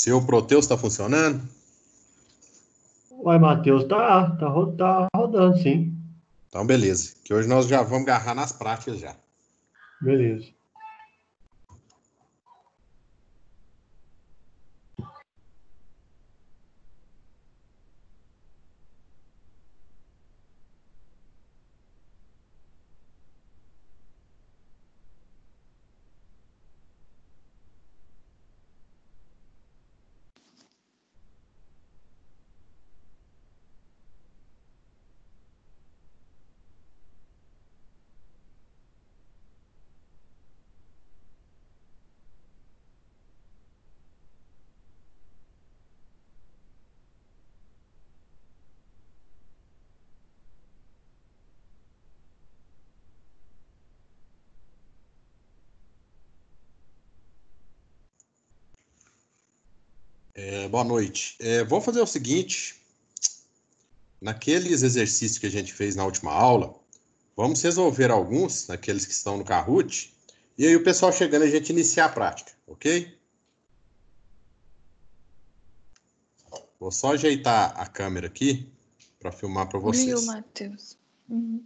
Seu Proteus está funcionando? Uai, Matheus, tá rodando, sim. Então, beleza. Que hoje nós já vamos agarrar nas práticas já. Beleza. Boa noite. Vamos fazer o seguinte: naqueles exercícios que a gente fez na última aula, vamos resolver alguns, naqueles que estão no Kahoot, e aí o pessoal chegando a gente iniciar a prática, ok? Vou só ajeitar a câmera aqui para filmar para Viu, vocês. Matheus? Uhum.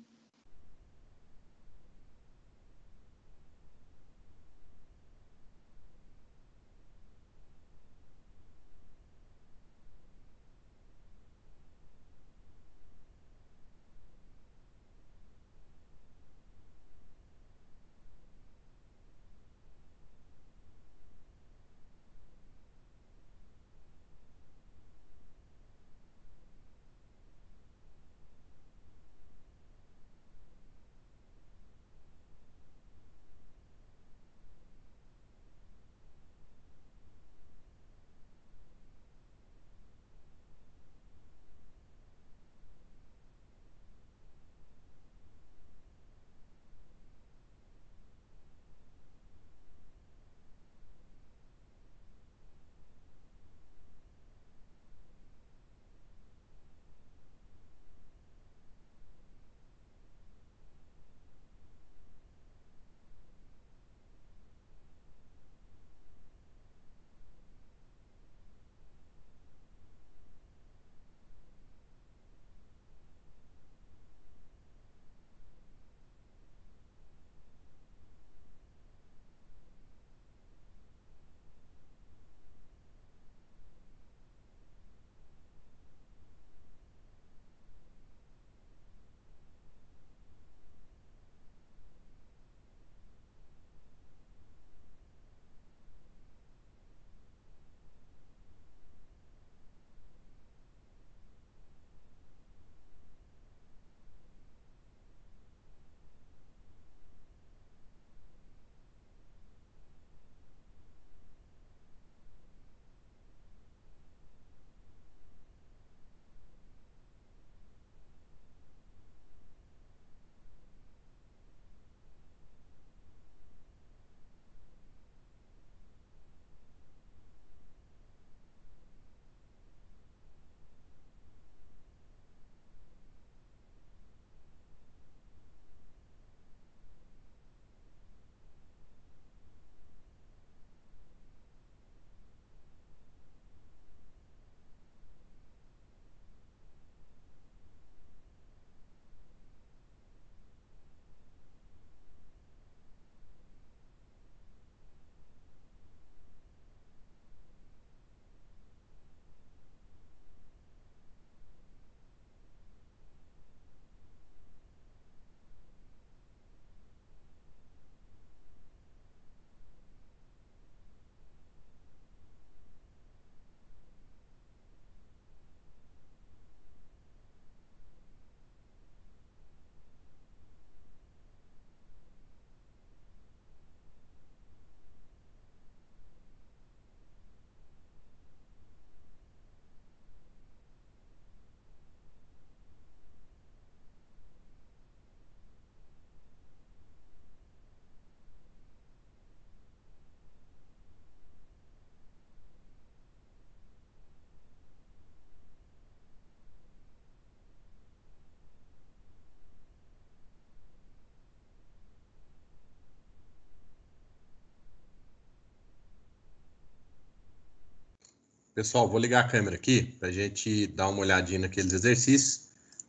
Pessoal, vou ligar a câmera aqui para a gente dar uma olhadinha naqueles exercícios.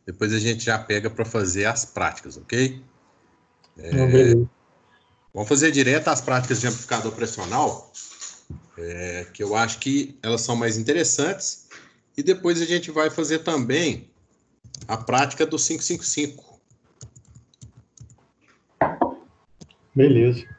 Depois a gente já pega para fazer as práticas, ok? Não, beleza. Vamos fazer direto as práticas de amplificador pressional, que eu acho que elas são mais interessantes. E depois a gente vai fazer também a prática do 555. Beleza.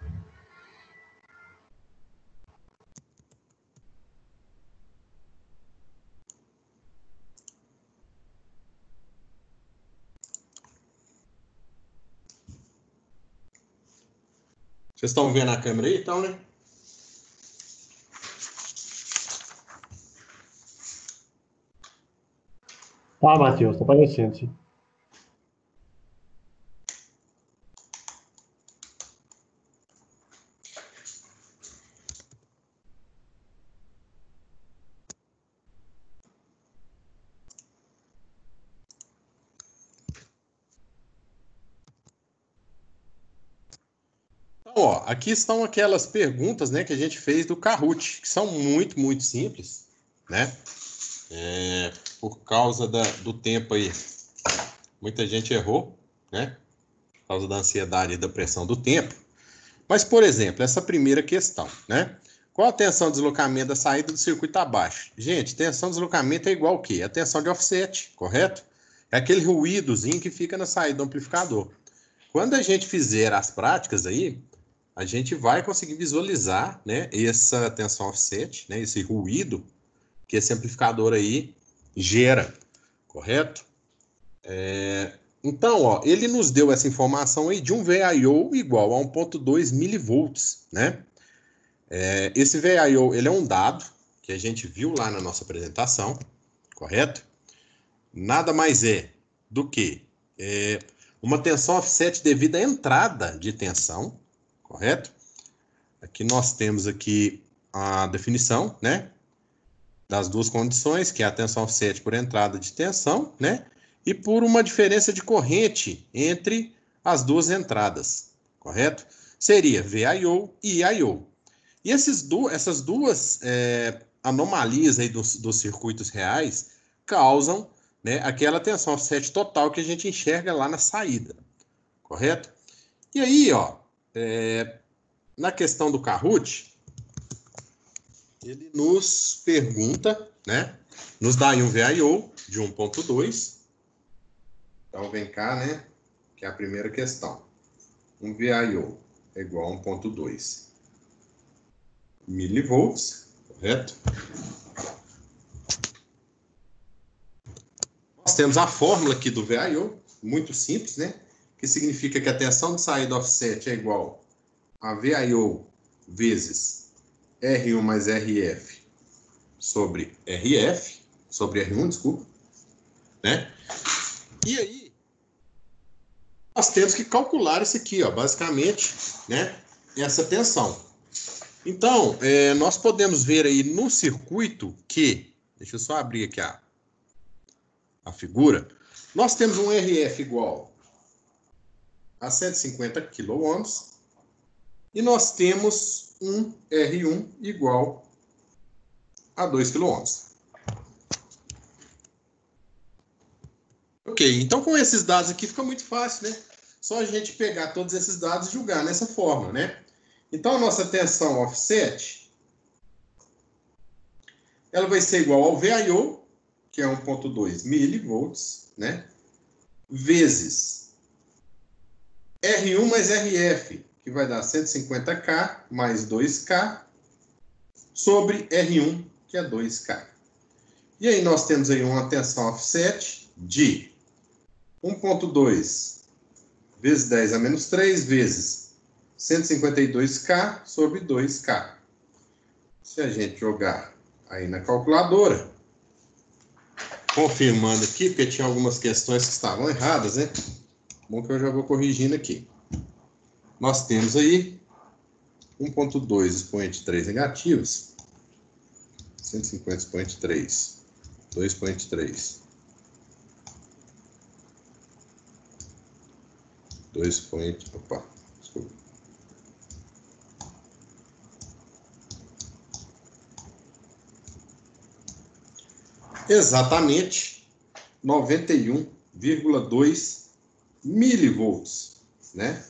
Vocês estão vendo a câmera aí, então, né? Tá, Matheus, tá aparecendo, sim. Então, ó, aqui estão aquelas perguntas, né, que a gente fez do Kahoot, que são muito, muito simples, né? Por causa do tempo aí, muita gente errou, né? Por causa da ansiedade e da pressão do tempo. Mas, por exemplo, essa primeira questão, né? Qual a tensão de deslocamento da saída do circuito abaixo? Gente, tensão de deslocamento é igual o quê? A tensão de offset, correto? É aquele ruídozinho que fica na saída do amplificador. Quando a gente fizer as práticas aí, a gente vai conseguir visualizar, né, essa tensão offset, né, esse ruído que esse amplificador aí gera, correto? Então, ó, ele nos deu essa informação aí de um VIO igual a 1.2 milivolts, né? Esse VIO, ele é um dado que a gente viu lá na nossa apresentação, correto? Nada mais é do que uma tensão offset devido à entrada de tensão, correto? Aqui nós temos aqui a definição, né, das duas condições, que é a tensão offset por entrada de tensão, né, e por uma diferença de corrente entre as duas entradas, correto? Seria VIO e IO. E essas duas anomalias aí dos circuitos reais causam, né, aquela tensão offset total que a gente enxerga lá na saída, correto? E aí, ó, na questão do Kahoot, ele nos pergunta, né? Nos dá aí um VIO de 1.2. Então, vem cá, né? Que é a primeira questão. Um VIO é igual a 1.2 milivolts, correto? Nós temos a fórmula aqui do VIO, muito simples, né? Que significa que a tensão de saída offset é igual a VIO vezes R1 mais RF sobre RF, sobre R1, desculpa, né? E aí, nós temos que calcular isso aqui, ó, basicamente, né? Essa tensão. Então, nós podemos ver aí no circuito que, deixa eu só abrir aqui a figura, nós temos um RF igual a 150 kΩ e nós temos um R1 igual a 2 kΩ. Ok, então com esses dados aqui fica muito fácil, né? Só a gente pegar todos esses dados e julgar nessa forma, né? Então a nossa tensão offset, ela vai ser igual ao VIO, que é 1.2 milivolts, né? Vezes R1 mais RF, que vai dar 150K mais 2K, sobre R1, que é 2K. E aí nós temos aí uma tensão offset de 1.2 vezes 10 a menos 3 vezes 152K sobre 2K. Se a gente jogar aí na calculadora, confirmando aqui, porque tinha algumas questões que estavam erradas, né? Bom que eu já vou corrigindo aqui. Nós temos aí 1.2 expoente 3 negativos, 150 expoente 3, 2 expoente 3, 2 expoente, opa, desculpa. exatamente 91,2 milivolts, né?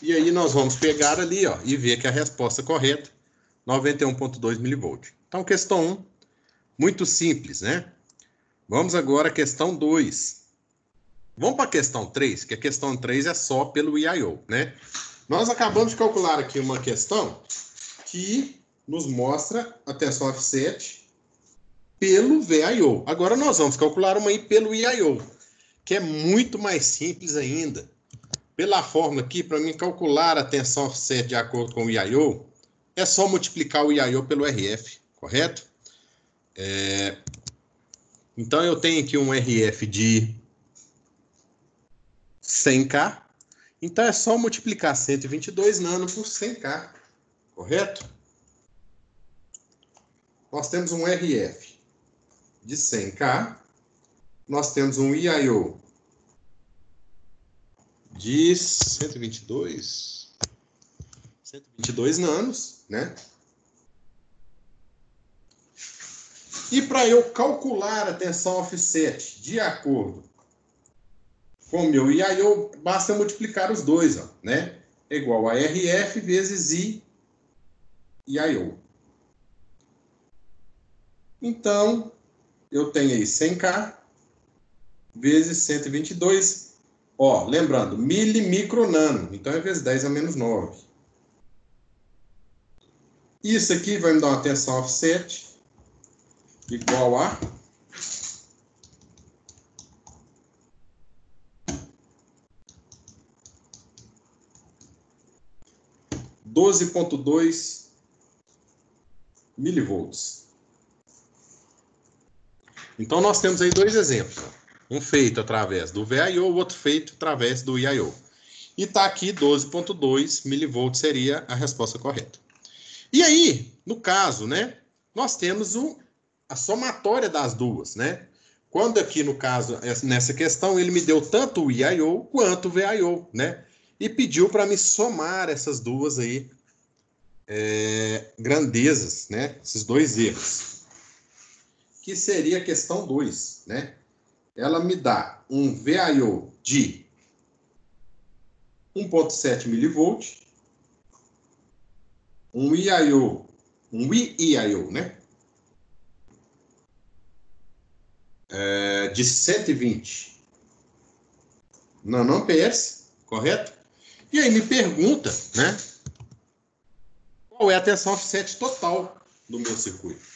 E aí nós vamos pegar ali, ó, e ver que a resposta correta, 91,2 milivolts. Então, questão 1, muito simples, né? Vamos agora à questão 2. Vamos para a questão 3, que a questão 3 é só pelo VIO, né? Nós acabamos de calcular aqui uma questão que nos mostra a tensão offset pelo VIO. Agora nós vamos calcular uma aí pelo VIO, que é muito mais simples ainda. Pela fórmula aqui, para mim calcular a tensão offset de acordo com o VIO, é só multiplicar o VIO pelo RF, correto? Então eu tenho aqui um RF de 100K, então é só multiplicar 122 nano por 100K, correto? Nós temos um RF de 100K, nós temos um VIO de 122 nanos, né? E para eu calcular a tensão offset de acordo com o meu VIO, basta multiplicar os dois, ó, né? É igual a RF vezes VIO. Então, eu tenho aí 100K vezes 122. Ó, lembrando, milimicronano. Então, é vezes 10 a menos 9. Isso aqui vai me dar uma tensão offset igual a 12,2 milivolts. Então, nós temos aí dois exemplos. Um feito através do VIO, o outro feito através do VIO. E está aqui 12,2 milivolts seria a resposta correta. E aí, no caso, né, nós temos a somatória das duas, né? Quando aqui, no caso, nessa questão, ele me deu tanto o VIO quanto o VIO, né? E pediu para me somar essas duas aí, grandezas, né? Esses dois erros. Que seria a questão 2, né? Ela me dá um VIO de 1,7 milivolt, um VIO, né? De 120 nanoamperes, correto? E aí me pergunta, né? Qual é a tensão offset total do meu circuito?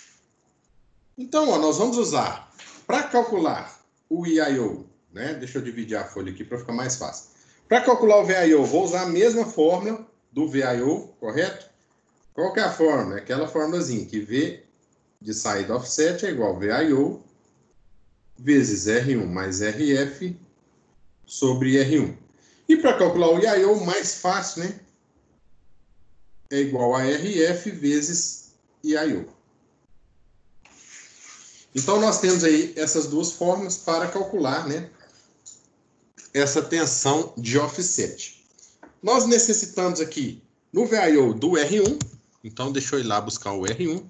Então, ó, nós vamos usar, para calcular o VIO, né? Deixa eu dividir a folha aqui para ficar mais fácil. Para calcular o VIO, vou usar a mesma fórmula do VIO, correto? Qual que é a fórmula? É aquela fórmulazinha que V de saída offset é igual a VIO vezes R1 mais RF sobre R1. E para calcular o VIO, mais fácil, né? É igual a RF vezes VIO. Então, nós temos aí essas duas fórmulas para calcular, né, essa tensão de offset. Nós necessitamos aqui, no VIO do R1, então deixa eu ir lá buscar o R1.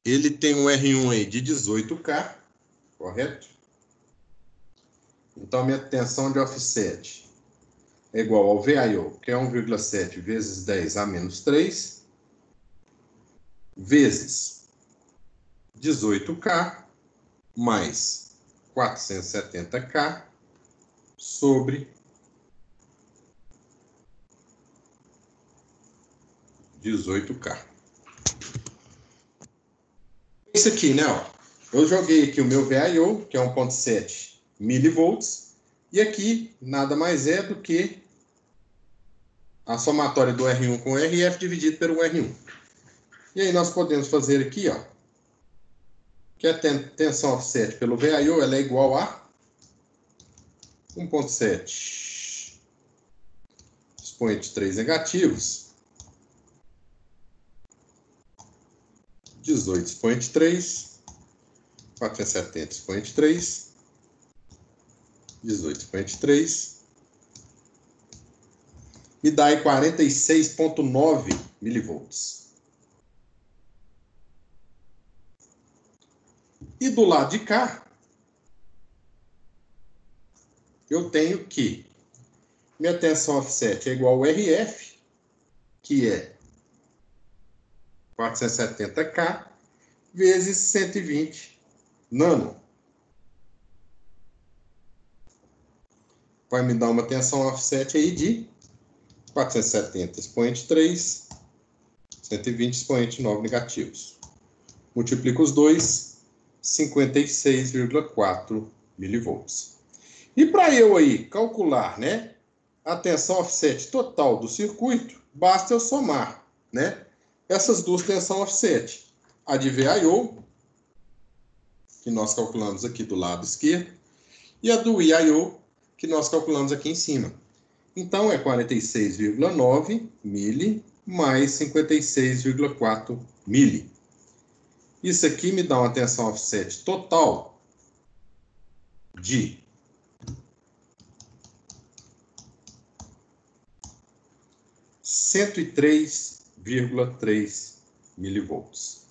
Ele tem um R1 aí de 18K, correto? Então, minha tensão de offset é igual ao VIO, que é 1,7 vezes 10 a menos 3, vezes 18K, mais 470K, sobre 18K. Isso aqui, né? Ó, eu joguei aqui o meu VIO, que é 1,7 milivolts, e aqui nada mais é do que a somatória do R1 com o RF dividido pelo R1. E aí nós podemos fazer aqui, ó, que a tensão offset pelo VIO ela é igual a 1,7 expoente 3 negativos, 18 expoente 3, 470 expoente 3, 18 expoente 3, e dá aí 46,9 milivolts. E do lado de cá, eu tenho que minha tensão offset é igual ao RF, que é 470K vezes 120 nano. Vai me dar uma tensão offset aí de 470 expoente 3, 120 expoente 9 negativos. Multiplico os dois, 56,4 milivolts. E para eu aí calcular, né, a tensão offset total do circuito, basta eu somar, né, essas duas tensões offset. A de VIO, que nós calculamos aqui do lado esquerdo, e a do IIO, que nós calculamos aqui em cima. Então, é 46,9 mili mais 56,4 mili. Isso aqui me dá uma tensão offset total de 103,3 milivolts.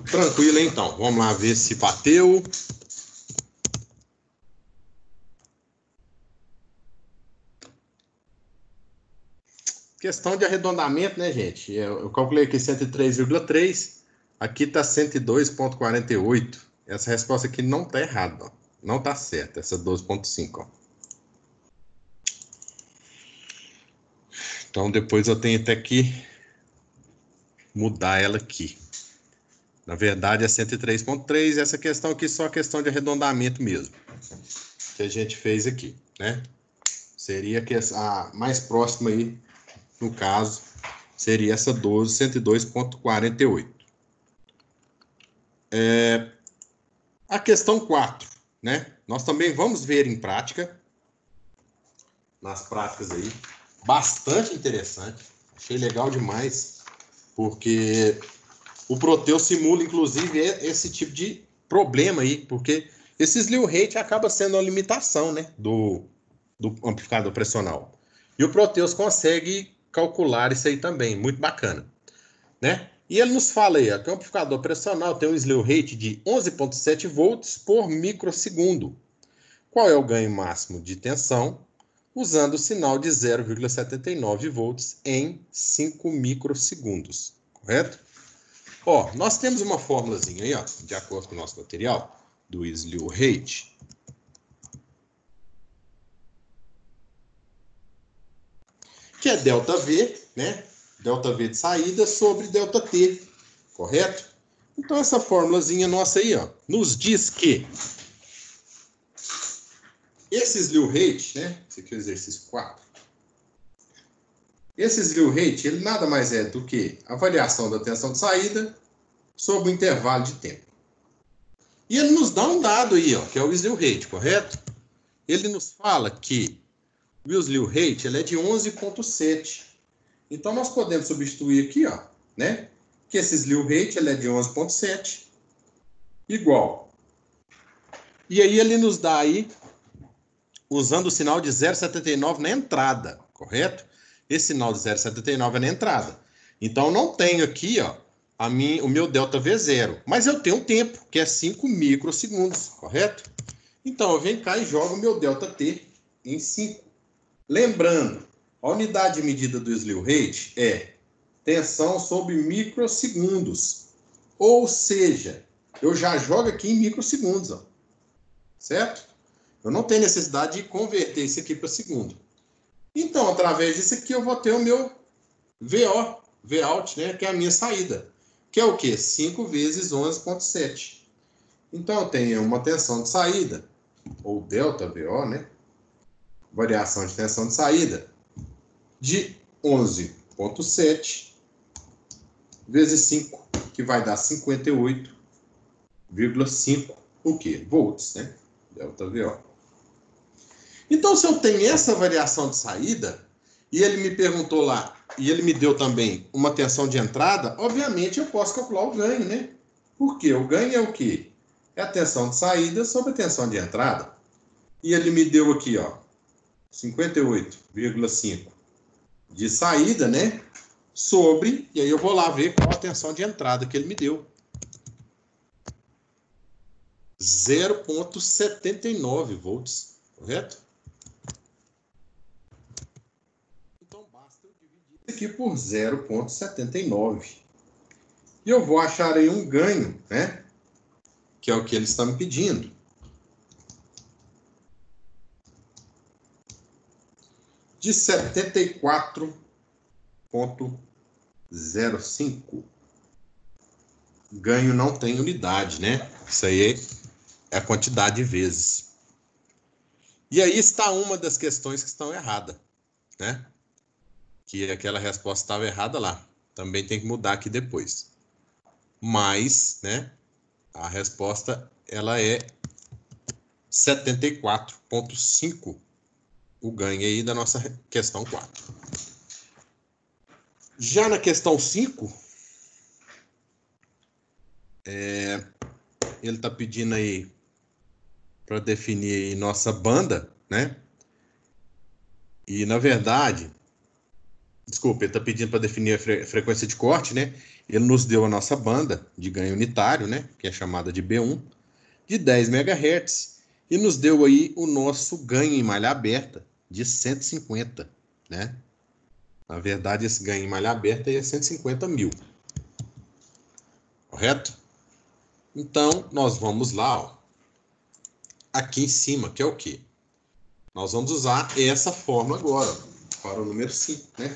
Tranquilo, então. Vamos lá ver se bateu. Questão de arredondamento, né, gente? Eu calculei aqui 103,3. Aqui está 102,48. Essa resposta aqui não está errada. Ó. Não está certa, essa 12,5. Então, depois eu tenho até que mudar ela aqui. Na verdade, é 103,3. Essa questão aqui é só questão de arredondamento mesmo. Que a gente fez aqui, né? Seria que a mais próxima aí, no caso, seria essa 12, 102,48. A questão 4, né? Nós também vamos ver em prática. Nas práticas aí. Bastante interessante. Achei legal demais. Porque o Proteus simula, inclusive, esse tipo de problema aí. Porque esse slew rate acaba sendo uma limitação, né? Do amplificador pressional. E o Proteus consegue calcular isso aí também. Muito bacana. Né? E ele nos fala aí, ó, que o amplificador pressional tem um slew rate de 11,7 volts por microsegundo. Qual é o ganho máximo de tensão? Usando o sinal de 0,79 volts em 5 microsegundos. Correto? Ó, nós temos uma fórmulazinha aí, ó, de acordo com o nosso material, do slew rate. Que é ΔV, né? ΔV de saída sobre ΔT, correto? Então, essa fórmulazinha nossa aí, ó, nos diz que esse slew rate, né? Esse aqui é o exercício 4. Esse slew rate, ele nada mais é do que a variação da tensão de saída sobre o intervalo de tempo. E ele nos dá um dado aí, ó, que é o slew rate, correto? Ele nos fala que o slew rate ele é de 11,7. Então, nós podemos substituir aqui, ó, né? Que esse slew rate ele é de 11,7 igual. E aí ele nos dá aí, usando o sinal de 0,79 na entrada, correto? Esse sinal de 0,79 é na entrada. Então, eu não tenho aqui, ó, o meu ΔV0. Mas eu tenho um tempo, que é 5 microsegundos, correto? Então, eu venho cá e jogo o meu ΔT em 5. Lembrando, a unidade de medida do slew rate é tensão sobre microsegundos. Ou seja, eu já jogo aqui em microsegundos, ó. Certo? Eu não tenho necessidade de converter isso aqui para segundo. Então, através disso aqui, eu vou ter o meu Vout, né, que é a minha saída. Que é o quê? 5 vezes 11,7. Então, eu tenho uma tensão de saída, ou ΔVO, né? Variação de tensão de saída, de 11,7 vezes 5, que vai dar 58,5, o quê? Volts, né? ΔVO. Então, se eu tenho essa variação de saída, e ele me perguntou lá, e ele me deu também uma tensão de entrada, obviamente eu posso calcular o ganho, né? Por quê? O ganho é o quê? É a tensão de saída sobre a tensão de entrada. E ele me deu aqui, ó, 58,5 de saída, né? Sobre, e aí eu vou lá ver qual a tensão de entrada que ele me deu. 0,79 volts, correto? Então, basta eu dividir isso aqui por 0,79. E eu vou achar aí um ganho, né? Que é o que eles estão me pedindo. De 74,05. Ganho não tem unidade, né? Isso aí é a quantidade de vezes. E aí está uma das questões que estão erradas, né? Que aquela resposta estava errada lá. Também tem que mudar aqui depois. Mas, né? A resposta, ela é 74,5. O ganho aí da nossa questão 4. Já na questão 5, ele está pedindo aí para definir aí nossa banda, né? E, na verdade, desculpa, ele está pedindo para definir a frequência de corte, né? Ele nos deu a nossa banda de ganho unitário, né? Que é chamada de B1, de 10 MHz, e nos deu aí o nosso ganho em malha aberta de 150, né? Na verdade, esse ganho em malha aberta é 150 mil. Correto? Então, nós vamos lá, ó, aqui em cima, que é o quê? Nós vamos usar essa fórmula agora, para o número 5, né?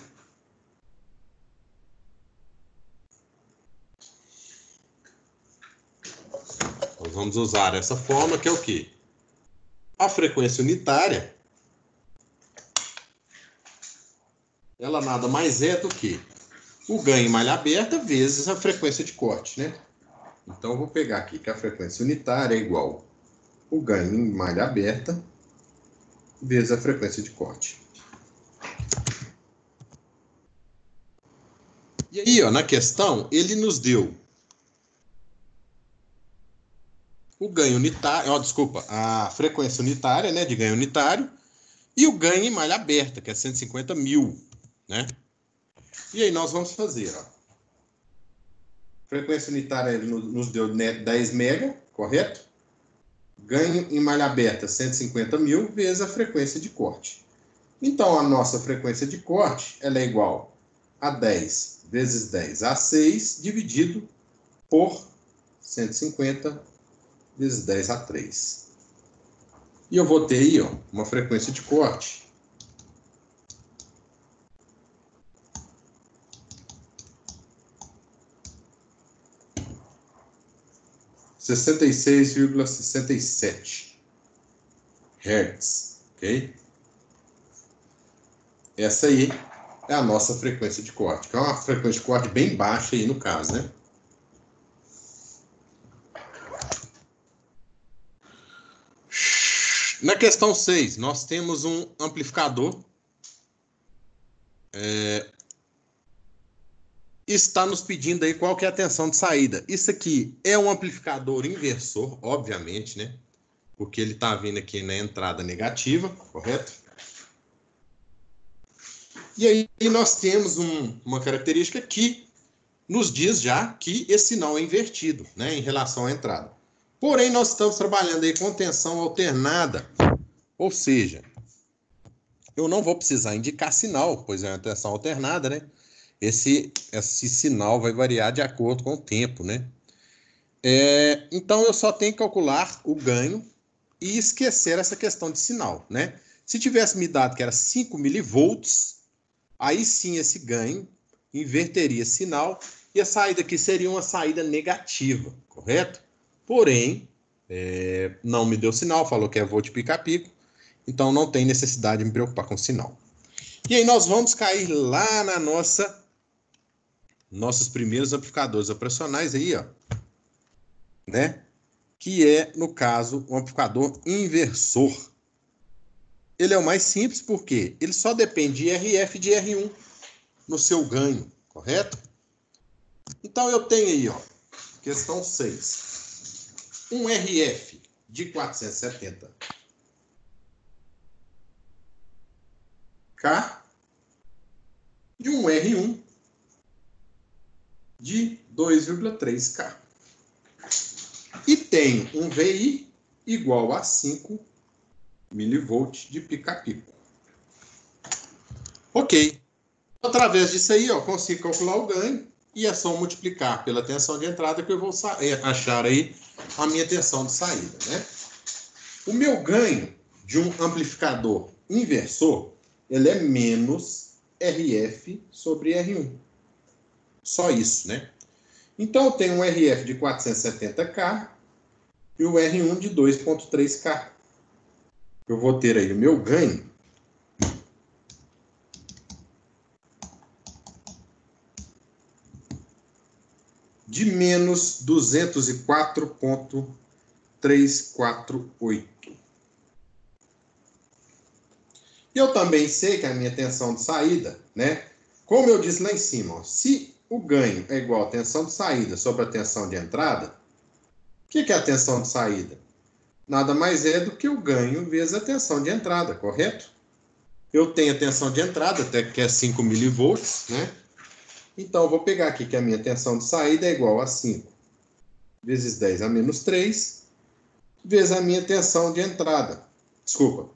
Nós vamos usar essa fórmula, que é o quê? A frequência unitária, ela nada mais é do que o ganho em malha aberta vezes a frequência de corte, né? Então, eu vou pegar aqui que a frequência unitária é igual o ganho em malha aberta vezes a frequência de corte. E aí, ó, na questão, ele nos deu o ganho unitário, ó, desculpa, a frequência unitária, né, de ganho unitário, e o ganho em malha aberta, que é 150 mil, né? E aí nós vamos fazer, ó. Frequência unitária ele nos deu 10 mega, correto? Ganho em malha aberta 150 mil vezes a frequência de corte. Então, a nossa frequência de corte ela é igual a 10 vezes 10 a 6 dividido por 150 vezes 10 a 3. E eu vou ter aí, ó, uma frequência de corte de 66,67 Hz, ok? Essa aí é a nossa frequência de corte, que é uma frequência de corte bem baixa aí no caso, né? Na questão 6, nós temos um amplificador. Está nos pedindo aí qual que é a tensão de saída. Isso aqui é um amplificador inversor, obviamente, né? Porque ele está vindo aqui na entrada negativa, correto? E aí nós temos uma característica que nos diz já que esse sinal é invertido, né, em relação à entrada. Porém, nós estamos trabalhando aí com tensão alternada, ou seja, eu não vou precisar indicar sinal, pois é uma tensão alternada, né? Esse sinal vai variar de acordo com o tempo, né? Então, eu só tenho que calcular o ganho e esquecer essa questão de sinal, né? Se tivesse me dado que era 5 milivolts, aí sim esse ganho inverteria sinal e a saída aqui seria uma saída negativa, correto? Porém, não me deu sinal, falou que é volt pica-pico, então não tem necessidade de me preocupar com sinal. E aí nós vamos cair lá na nossos primeiros amplificadores operacionais aí, ó, né? Que é, no caso, um amplificador inversor. Ele é o mais simples porque ele só depende de RF e de R1 no seu ganho, correto? Então eu tenho aí, ó, questão 6. Um RF de 470 K e um R1 de 2,3 K. E tenho um VI igual a 5 milivolts de pico a pico. Ok. Através disso aí, ó, consigo calcular o ganho e é só multiplicar pela tensão de entrada que eu vou achar aí a minha tensão de saída, né? O meu ganho de um amplificador inversor, ele é menos RF sobre R1. Só isso, né? Então, eu tenho um RF de 470K e o R1 de 2,3K. Eu vou ter aí o meu ganho de menos 204,348. E eu também sei que a minha tensão de saída, né? Como eu disse lá em cima, ó, se o ganho é igual a tensão de saída sobre a tensão de entrada, o que é a tensão de saída? Nada mais é do que o ganho vezes a tensão de entrada, correto? Eu tenho a tensão de entrada, até que é 5 milivolts, né? Então, eu vou pegar aqui que a minha tensão de saída é igual a 5 vezes 10 a menos 3, vezes a minha tensão de entrada. Desculpa.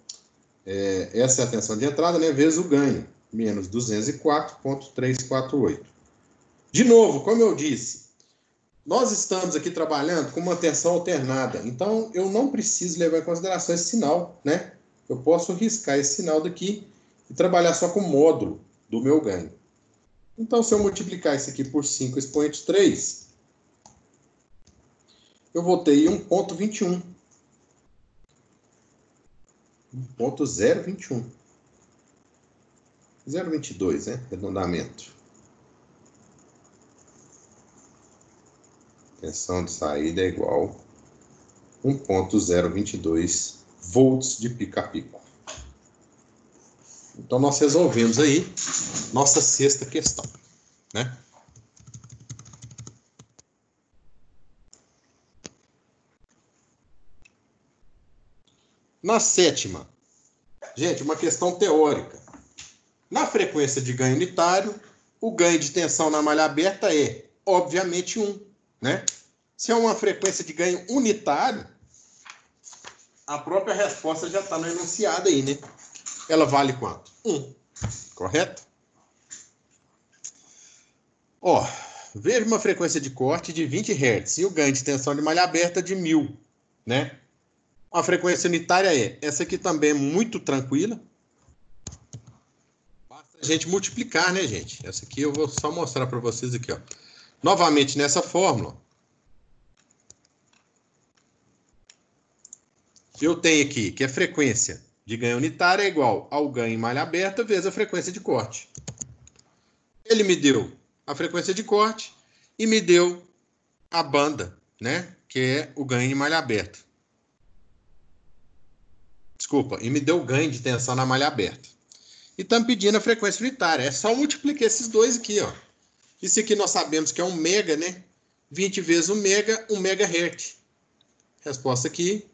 Essa é a tensão de entrada, né? Vezes o ganho, menos 204,348. De novo, como eu disse, nós estamos aqui trabalhando com uma tensão alternada. Então, eu não preciso levar em consideração esse sinal, né? Eu posso riscar esse sinal daqui e trabalhar só com o módulo do meu ganho. Então, se eu multiplicar isso aqui por 5 expoente 3, eu vou ter 1,21. 1,021. 0,22, né? Arredondamento. Tensão de saída é igual a 1,022 volts de pico a pico. Então, nós resolvemos aí nossa sexta questão, né? Na sétima, gente, uma questão teórica. Na frequência de ganho unitário, o ganho de tensão na malha aberta é, obviamente, 1, né? Se é uma frequência de ganho unitário, a própria resposta já está no enunciado aí, né? Ela vale quanto? 1, correto? Ó, veja uma frequência de corte de 20 Hz e o ganho de tensão de malha aberta de 1000, né? A frequência unitária é, essa aqui também é muito tranquila. Basta a gente multiplicar, né, gente? Essa aqui eu vou só mostrar para vocês aqui, ó. Novamente nessa fórmula, eu tenho aqui que a frequência de ganho unitário é igual ao ganho em malha aberta vezes a frequência de corte. Ele me deu a frequência de corte e me deu a banda, né? Que é o ganho em malha aberta. Desculpa, e me deu o ganho de tensão na malha aberta. E estamos pedindo a frequência unitária. É só multiplicar esses dois aqui, ó. Isso aqui nós sabemos que é 1 mega, né? 20 vezes 1 mega, 1 megahertz. Resposta aqui,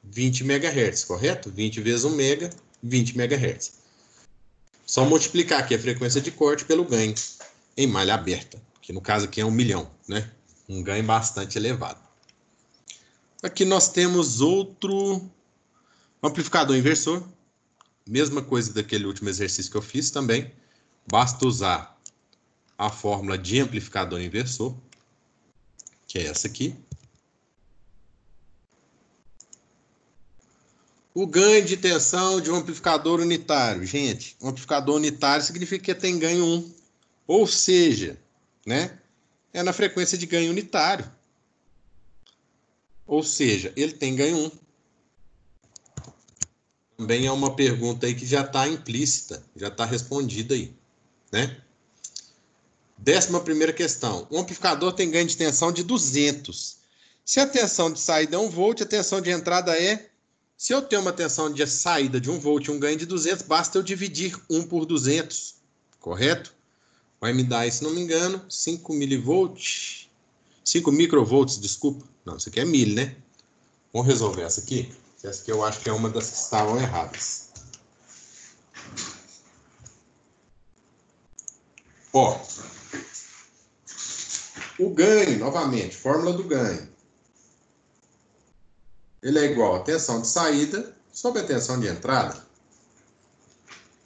20 megahertz, correto? 20 vezes 1 mega, 20 megahertz. Só multiplicar aqui a frequência de corte pelo ganho em malha aberta, que no caso aqui é 1 milhão, né? Um ganho bastante elevado. Aqui nós temos outro amplificador inversor. Mesma coisa daquele último exercício que eu fiz também. Basta usar a fórmula de amplificador inversor, que é essa aqui. O ganho de tensão de um amplificador unitário. Gente, um amplificador unitário significa que tem ganho 1. Ou seja, né, é na frequência de ganho unitário. Ou seja, ele tem ganho 1. Também é uma pergunta aí que já está implícita, já está respondida aí, né? 11ª questão. Um amplificador tem ganho de tensão de 200. Se a tensão de saída é 1 volt, a tensão de entrada é... Se eu tenho uma tensão de saída de 1 volt e um ganho de 200, basta eu dividir 1 por 200, correto? Vai me dar, se não me engano, 5 milivolts. 5 microvolts, desculpa. Não, isso aqui é mil, né? Vamos resolver essa aqui. Essa aqui eu acho que é uma das que estavam erradas. Ó. O ganho, novamente, fórmula do ganho. Ele é igual a tensão de saída sobre a tensão de entrada.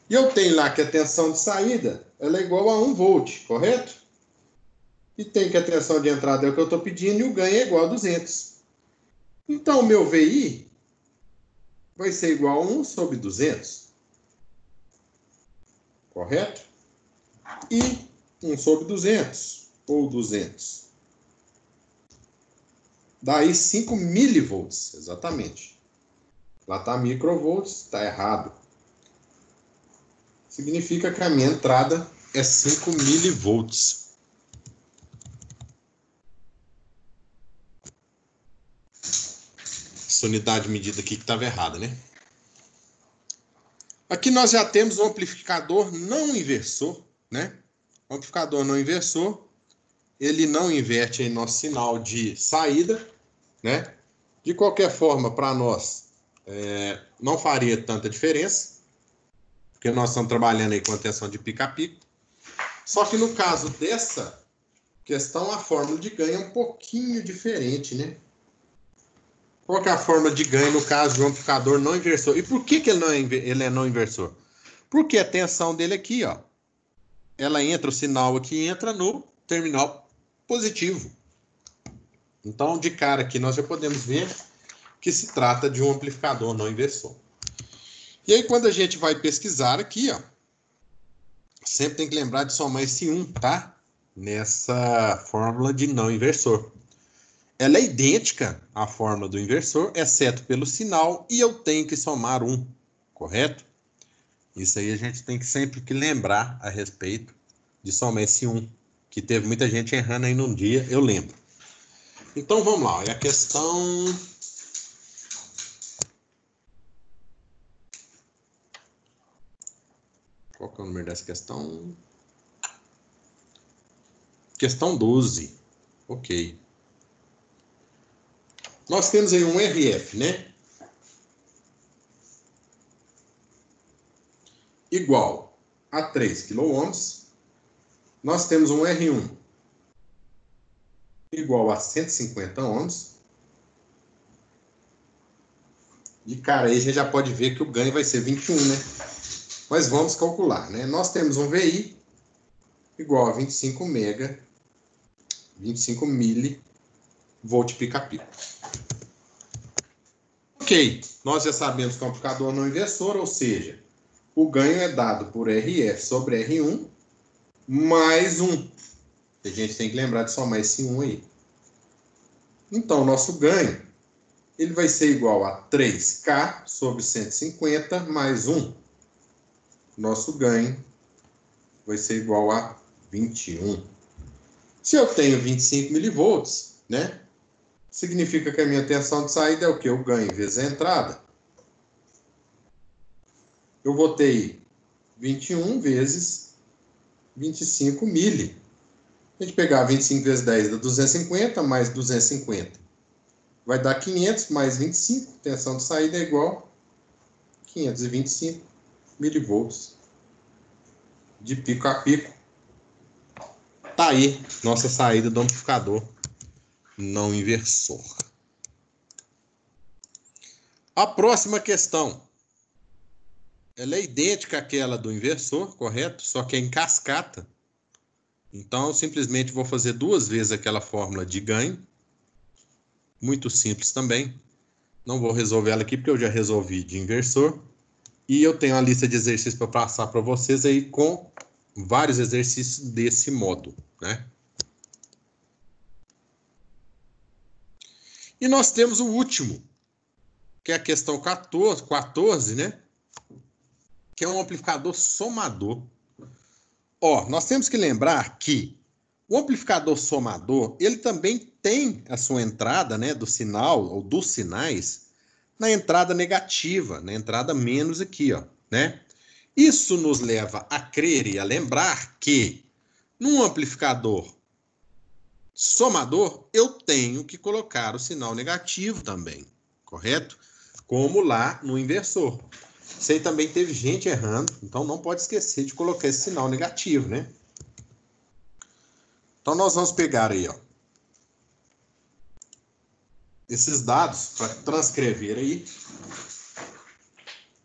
E eu tenho lá que a tensão de saída ela é igual a 1 volt, correto? E tem que a tensão de entrada é o que eu estou pedindo e o ganho é igual a 200. Então, o meu VI vai ser igual a 1 sobre 200. Correto? E 1 sobre 200, ou 200. Daí 5 milivolts, exatamente. Lá está microvolts, está errado. Significa que a minha entrada é 5 milivolts. Essa unidade de medida aqui que estava errada, né? Aqui nós já temos um amplificador não inversor, né? O amplificador não inversor, ele não inverte em nosso sinal de saída, né? De qualquer forma, para nós, não faria tanta diferença, porque nós estamos trabalhando aí com a tensão de pico a pico. Só que no caso dessa questão, a fórmula de ganho é um pouquinho diferente, né? Qual que é a fórmula de ganho no caso de um amplificador não inversor? E por que ele é não inversor? Porque a tensão dele aqui, ó, ela entra, o sinal aqui entra no terminal positivo. Então, de cara aqui, nós já podemos ver que se trata de um amplificador não inversor. E aí, quando a gente vai pesquisar aqui, ó, sempre tem que lembrar de somar esse 1, tá? Nessa fórmula de não inversor. Ela é idêntica à fórmula do inversor, exceto pelo sinal, e eu tenho que somar 1, correto? Isso aí a gente tem que sempre que lembrar a respeito de somar esse 1, que teve muita gente errando aí num dia, eu lembro. Então vamos lá, é a questão... Qual que é o número dessa questão? Questão 12. Ok. Nós temos aí um RF, né? Igual a 3 kΩ. Nós temos um R1 igual a 150 ohms. E, cara, aí a gente já pode ver que o ganho vai ser 21, né? Mas vamos calcular, né? Nós temos um VI igual a 25 milivolt pico a pico. Ok, nós já sabemos que é um amplificador não inversor, ou seja, o ganho é dado por RF sobre R1 mais 1. A gente tem que lembrar de somar esse 1 aí. Então, nosso ganho ele vai ser igual a 3K sobre 150 mais 1. Nosso ganho vai ser igual a 21. Se eu tenho 25 milivolts, né? Significa que a minha tensão de saída é o que? O ganho vezes a entrada. Eu vou ter 21 vezes 25 mili. A gente pegar 25 vezes 10 dá 250, mais 250. Vai dar 500 mais 25. Tensão de saída é igual a 525 milivolts de pico a pico. Tá aí nossa saída do amplificador não inversor. A próxima questão. Ela é idêntica àquela do inversor, correto? Só que é em cascata. Então, eu simplesmente vou fazer 2 vezes aquela fórmula de ganho. Muito simples também. Não vou resolver ela aqui, porque eu já resolvi de inversor. E eu tenho uma lista de exercícios para passar para vocês aí com vários exercícios desse modo, né? E nós temos o último, que é a questão 14, né? Que é um amplificador somador. Ó, nós temos que lembrar que o amplificador somador, ele também tem a sua entrada, né, do sinal, ou dos sinais, na entrada negativa, na entrada menos aqui, ó, né? Isso nos leva a crer e a lembrar que num amplificador somador, eu tenho que colocar o sinal negativo também, correto? Como lá no inversor. Isso aí também teve gente errando, então não pode esquecer de colocar esse sinal negativo, né? Então nós vamos pegar aí, ó. esses dados para transcrever aí,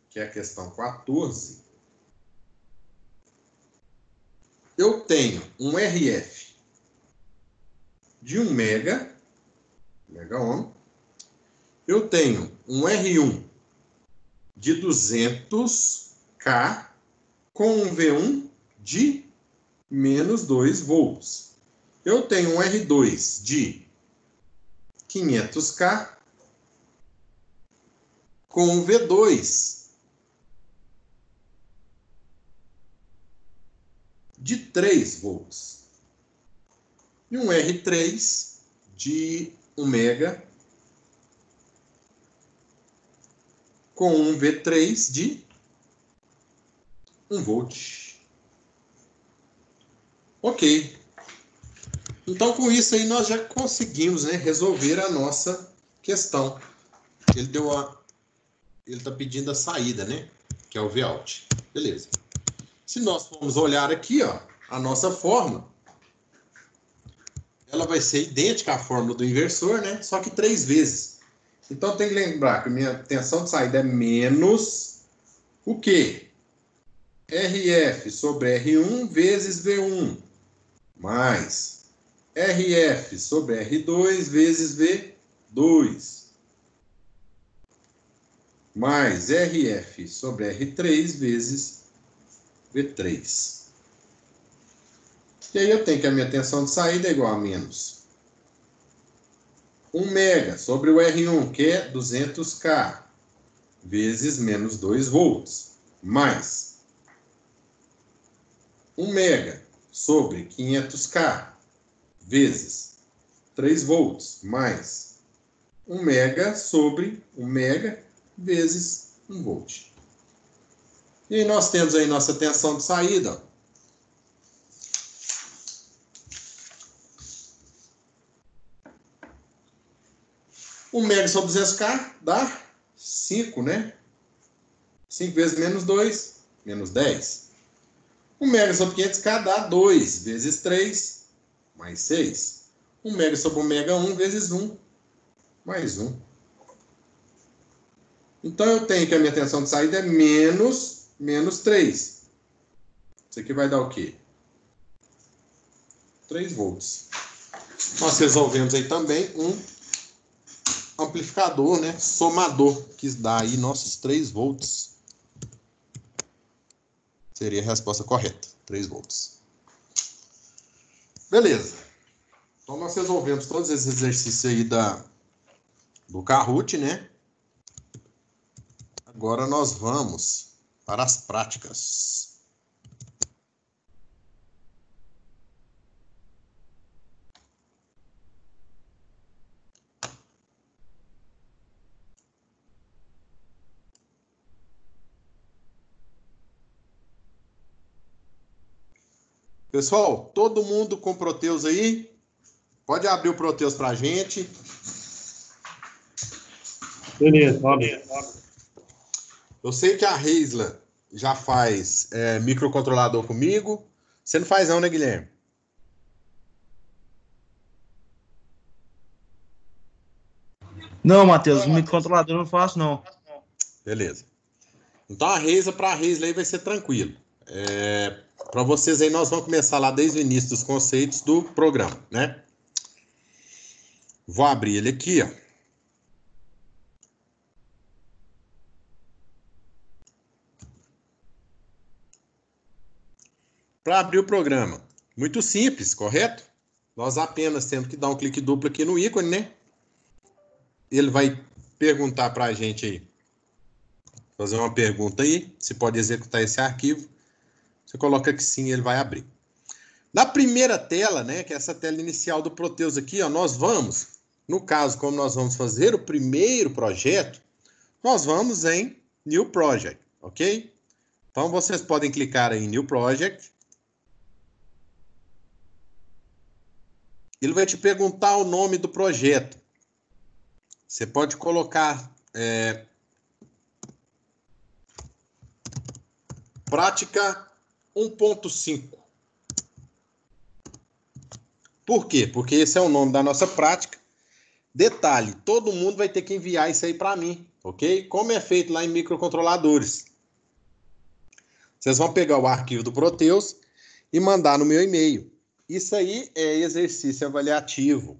que é a questão 14, eu tenho um RF de 1 mega ohm, eu tenho um R1 de 200K com um V1 de menos 2 volts. Eu tenho um R2 de 500K com um V2 de 3 volts. E um R3 de 1 mega com um V3 de 1 volt. Ok. Então, com isso aí, nós já conseguimos, né, resolver a nossa questão. Ele está pedindo a saída, né, que é o Vout. Beleza. Se nós formos olhar aqui, ó, a nossa fórmula, ela vai ser idêntica à fórmula do inversor, né, só que 3 vezes. Então, tem que lembrar que a minha tensão de saída é menos o quê? RF sobre R1 vezes V1, mais RF sobre R2 vezes V2, mais RF sobre R3 vezes V3. E aí eu tenho que a minha tensão de saída é igual a menos 1 mega sobre o R1, que é 200K, vezes menos 2 volts, mais 1 mega sobre 500K, vezes 3 volts, mais 1 mega sobre 1 mega, vezes 1 volt. E aí nós temos aí nossa tensão de saída, ó. Um mega sobre 200K dá 5, né? 5 vezes menos 2, menos 10. 1 mega sobre 500K dá 2 vezes 3, mais 6. 1 mega sobre 1 mega 1 vezes 1, mais 1. Então, eu tenho que a minha tensão de saída é menos 3. Isso aqui vai dar o quê? 3 volts. Nós resolvemos aí também um amplificador, né, somador, que dá aí nossos 3 volts. Seria a resposta correta, 3 volts. Beleza. Então, nós resolvemos todos esses exercícios aí do Kahoot, né? Agora nós vamos para as práticas. Pessoal, todo mundo com Proteus aí? Pode abrir o Proteus para a gente. Beleza, abre. Eu sei que a Reisla já faz microcontrolador comigo. Você não faz não, né, Guilherme? Não, Matheus, microcontrolador eu não faço, não. Beleza. Então a Reisla, para a Reisla aí vai ser tranquilo. Para vocês aí nós vamos começar lá desde o início dos conceitos do programa, né? Vou abrir ele aqui, ó. Para abrir o programa, muito simples, correto? Nós apenas temos que dar um clique duplo aqui no ícone, né? Ele vai perguntar para a gente aí, fazer uma pergunta aí, se pode executar esse arquivo. Você coloca que sim, ele vai abrir. Na primeira tela, né, que é essa tela inicial do Proteus aqui, ó, nós vamos, no caso, como nós vamos fazer o primeiro projeto, nós vamos em New Project, ok? Então, vocês podem clicar aí em New Project. Ele vai te perguntar o nome do projeto. Você pode colocar prática 1.5. Por quê? Porque esse é o nome da nossa prática Detalhe, todo mundo vai ter que enviar isso aí para mim, ok? Como é feito lá em microcontroladores. Vocês vão pegar o arquivo do Proteus e mandar no meu e-mail. Isso aí é exercício avaliativo,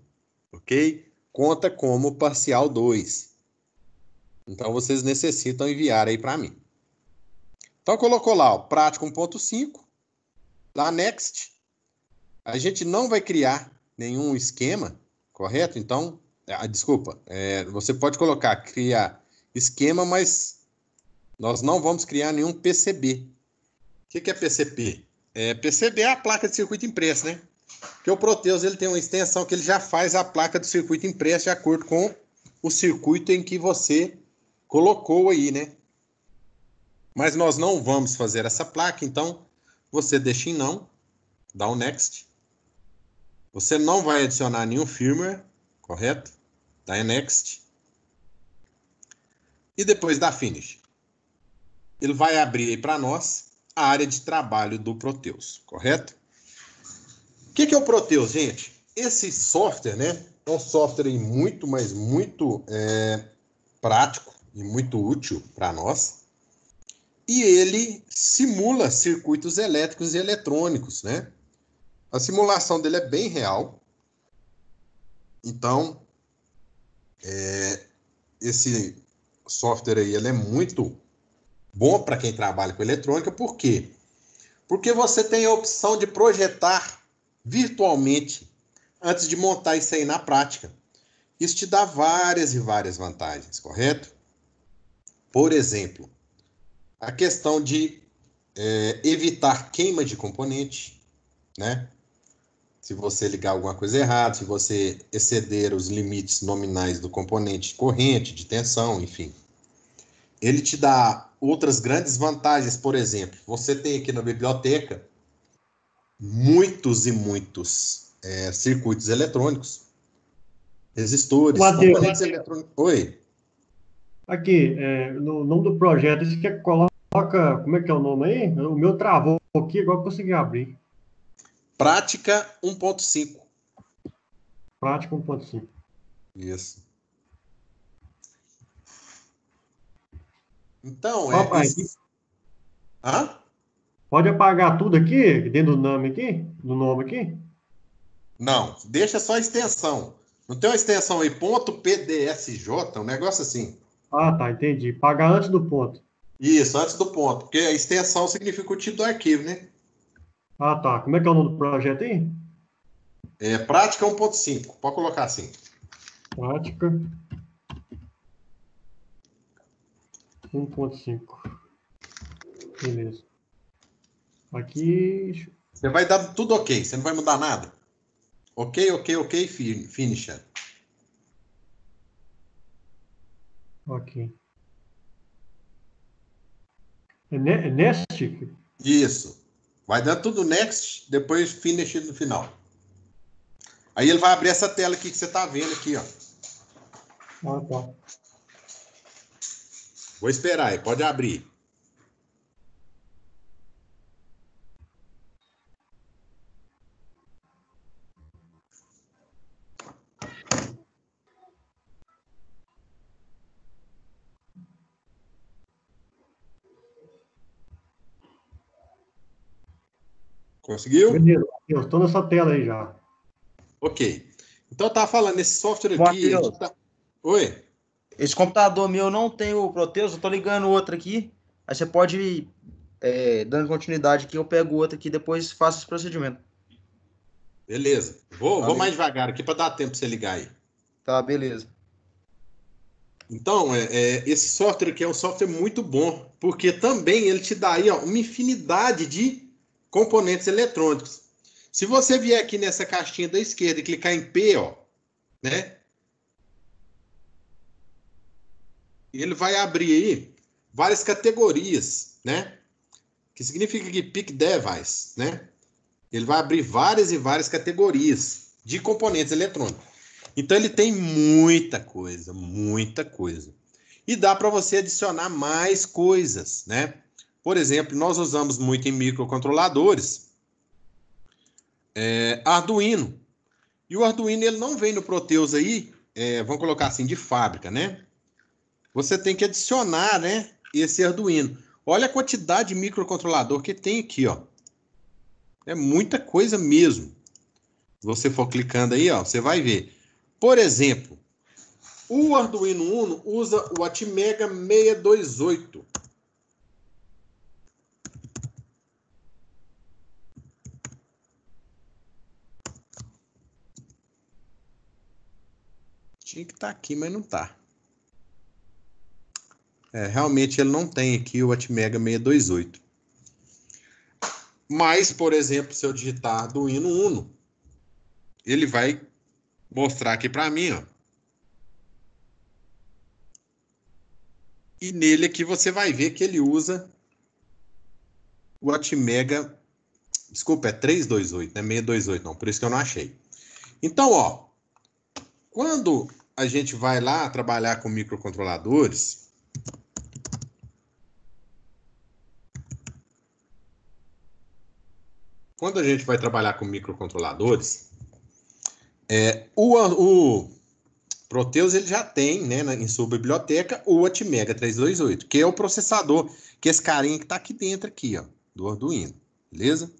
ok? Conta como parcial 2. Então, vocês necessitam enviar aí para mim. Então, colocou lá, ó, prático 1.5, lá next. A gente não vai criar nenhum esquema, correto? Então, desculpa, você pode colocar criar esquema, mas nós não vamos criar nenhum PCB. O que é PCB? PCB é a placa de circuito impresso, né? Porque o Proteus ele tem uma extensão que ele já faz a placa do circuito impresso de acordo com o circuito em que você colocou aí, né? Mas nós não vamos fazer essa placa, então você deixa em não, dá um next. Você não vai adicionar nenhum firmware, correto? Dá em next. E depois dá finish. Ele vai abrir aí para nós a área de trabalho do Proteus, correto? O que é o Proteus, gente? Esse software, né? É um software aí muito, mas muito prático e muito útil para nós. E ele simula circuitos elétricos e eletrônicos, né? A simulação dele é bem real. Então, esse software aí ele é muito bom para quem trabalha com eletrônica. Por quê? Porque você tem a opção de projetar virtualmente antes de montar isso aí na prática. Isso te dá várias e várias vantagens, correto? Por exemplo, a questão de evitar queima de componente, né? Se você ligar alguma coisa errada, se você exceder os limites nominais do componente de corrente, de tensão, enfim. Ele te dá outras grandes vantagens, por exemplo, você tem aqui na biblioteca muitos e muitos circuitos eletrônicos, resistores, Mateus, componentes eletrônicos. Oi. aqui, no nome do projeto, você quer que coloca, como é que é o nome aí? O meu travou aqui, agora eu consegui abrir. Prática 1.5. Prática 1.5. Isso. Então, Papai, Hã? pode apagar tudo aqui, dentro do nome aqui? Não, deixa só a extensão. Não tem uma extensão aí, .pdsj, um negócio assim. Ah, tá, entendi. Pagar antes do ponto. Isso, antes do ponto, porque a extensão significa o tipo do arquivo, né? Ah, tá. Como é que é o nome do projeto aí? Prática 1.5, pode colocar assim. Prática 1.5. Beleza. Aqui. Você vai dar tudo ok, você não vai mudar nada. Ok, finisher. Ok. É Nest? Isso. Vai dar tudo next, depois finish no final. Aí ele vai abrir essa tela aqui que você está vendo aqui, ó. Ah, tá. Vou esperar aí, pode abrir. Conseguiu? Beleza. Eu estou nessa tela aí já. Ok. Então eu estava falando, esse software aqui... Matheus, Oi? esse computador meu não tem o Proteus, eu tô ligando outro aqui. Aí você pode ir dando continuidade aqui, eu pego outro aqui, depois faço esse procedimento. Beleza. Vou Valeu. mais devagar aqui para dar tempo para você ligar aí. Tá, beleza. Então, esse software aqui é um software muito bom, porque também ele te dá aí, ó, uma infinidade de componentes eletrônicos. Se você vier aqui nessa caixinha da esquerda e clicar em P, ó, né? Ele vai abrir aí várias categorias, né? Que significa que Pick Device, né? Ele vai abrir várias e várias categorias de componentes eletrônicos. Então ele tem muita coisa, muita coisa. E dá para você adicionar mais coisas, né? Por exemplo, nós usamos muito em microcontroladores Arduino. E o Arduino ele não vem no Proteus aí vamos colocar assim, de fábrica, né? Você tem que adicionar, né, esse Arduino. Olha a quantidade de microcontrolador que tem aqui, ó. É muita coisa mesmo. Se você for clicando aí, ó, você vai ver. Por exemplo, o Arduino Uno usa o Atmega 628. Tinha que estar aqui, mas não está. Realmente ele não tem aqui o Atmega 628. Mas, por exemplo, se eu digitar Arduino Uno, ele vai mostrar aqui para mim, ó. E nele aqui você vai ver que ele usa o Atmega, desculpa, é 328, não é 628 não, por isso que eu não achei. Então, ó, quando a gente vai lá trabalhar com microcontroladores, o Proteus ele já tem, né, em sua biblioteca o Atmega 328, que é o processador, que é esse carinha que está aqui dentro aqui, ó, do Arduino, beleza?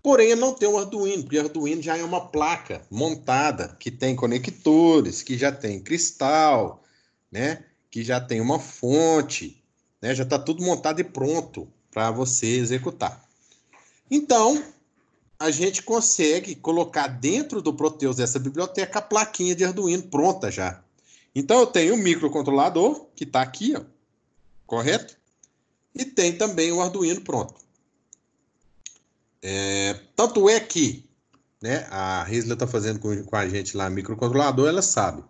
Porém, ele não tem um Arduino, porque o Arduino já é uma placa montada, que tem conectores, que já tem cristal, né, que já tem uma fonte, né, já está tudo montado e pronto para você executar. Então, a gente consegue colocar dentro do Proteus dessa biblioteca a plaquinha de Arduino pronta já. Então, eu tenho um microcontrolador, que está aqui, ó, correto? E tem também o Arduino pronto. Tanto é que, né, a Risla está fazendo com a gente lá microcontrolador, ela sabe.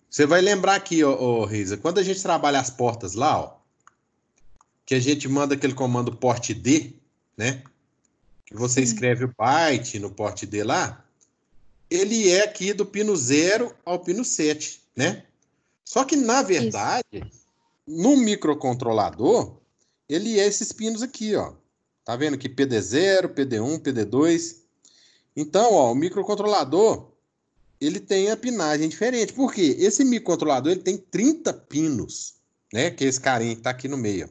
Você vai lembrar aqui, ó, Risla, quando a gente trabalha as portas lá, ó, que a gente manda aquele comando port D, né? Que você escreve o byte no port D lá, ele é aqui do pino 0 ao pino 7, né? Só que, na verdade, no microcontrolador, ele é esses pinos aqui, ó. Tá vendo aqui PD0, PD1, PD2. Então, ó, o microcontrolador, ele tem a pinagem diferente. Por quê? Esse microcontrolador, ele tem 30 pinos, né? Que é esse carinha que tá aqui no meio.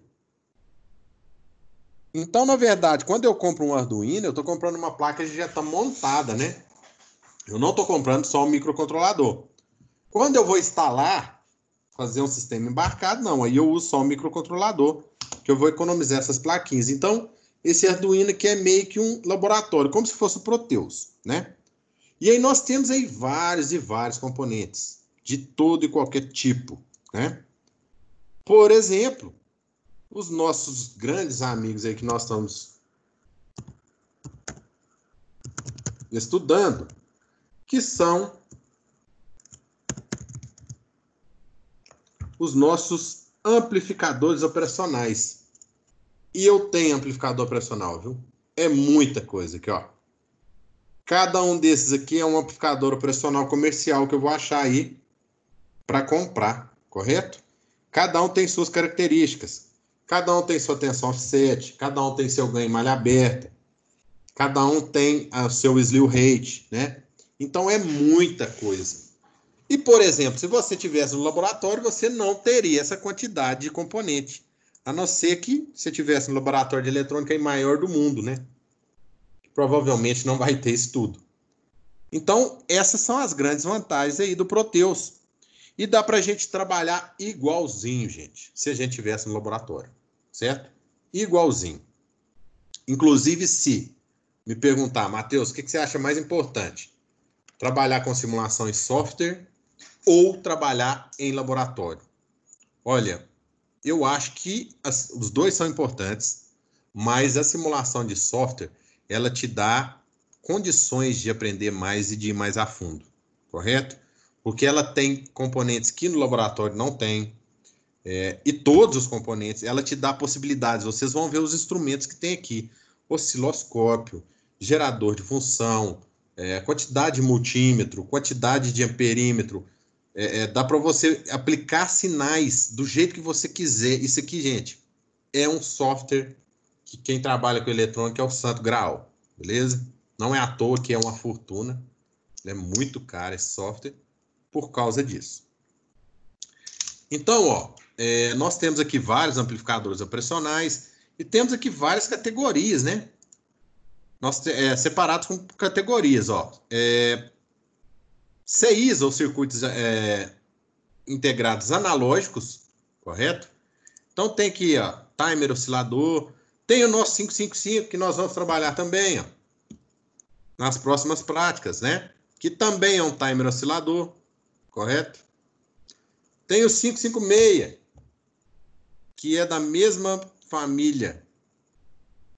Então, na verdade, quando eu compro um Arduino, eu estou comprando uma placa que já está montada, né? Eu não estou comprando só um microcontrolador. Quando eu vou instalar, fazer um sistema embarcado, não. Aí eu uso só um microcontrolador, que eu vou economizar essas plaquinhas. Então, esse Arduino aqui é meio que um laboratório, como se fosse o Proteus, né? E aí nós temos aí vários e vários componentes, de todo e qualquer tipo, né? Por exemplo, os nossos grandes amigos aí que nós estamos estudando, que são os nossos amplificadores operacionais. E eu tenho amplificador operacional, viu? É muita coisa aqui, ó. Cada um desses aqui é um amplificador operacional comercial que eu vou achar aí para comprar, correto? Cada um tem suas características. Cada um tem sua tensão offset, cada um tem seu ganho em malha aberta, cada um tem o seu slew rate, né? Então é muita coisa. E, por exemplo, se você tivesse no laboratório, você não teria essa quantidade de componente. A não ser que você tivesse no laboratório de eletrônica maior do mundo, né? Provavelmente não vai ter isso tudo. Então, essas são as grandes vantagens aí do Proteus. E dá para a gente trabalhar igualzinho, gente, se a gente tivesse no laboratório, certo? Igualzinho. Inclusive, se me perguntar, Matheus, o que você acha mais importante? Trabalhar com simulação em software ou trabalhar em laboratório? Olha, eu acho que os dois são importantes, mas a simulação de software, ela te dá condições de aprender mais e de ir mais a fundo, correto? Porque ela tem componentes que no laboratório não tem, e todos os componentes, ela te dá possibilidades. Vocês vão ver os instrumentos que tem aqui, osciloscópio, gerador de função, quantidade de multímetro, quantidade de amperímetro, dá para você aplicar sinais do jeito que você quiser. Isso aqui, gente, é um software que quem trabalha com eletrônica é o santo graal, beleza? Não é à toa que é uma fortuna, é muito caro esse software. por causa disso. Então, ó, nós temos aqui vários amplificadores operacionais e temos aqui várias categorias, né? Separados com categorias, ó. CIs, ou circuitos integrados analógicos, correto? Então tem aqui, ó, timer oscilador, tem o nosso 555 que nós vamos trabalhar também, ó, nas próximas práticas, né? Que também é um timer oscilador, correto? Tem o 556, que é da mesma família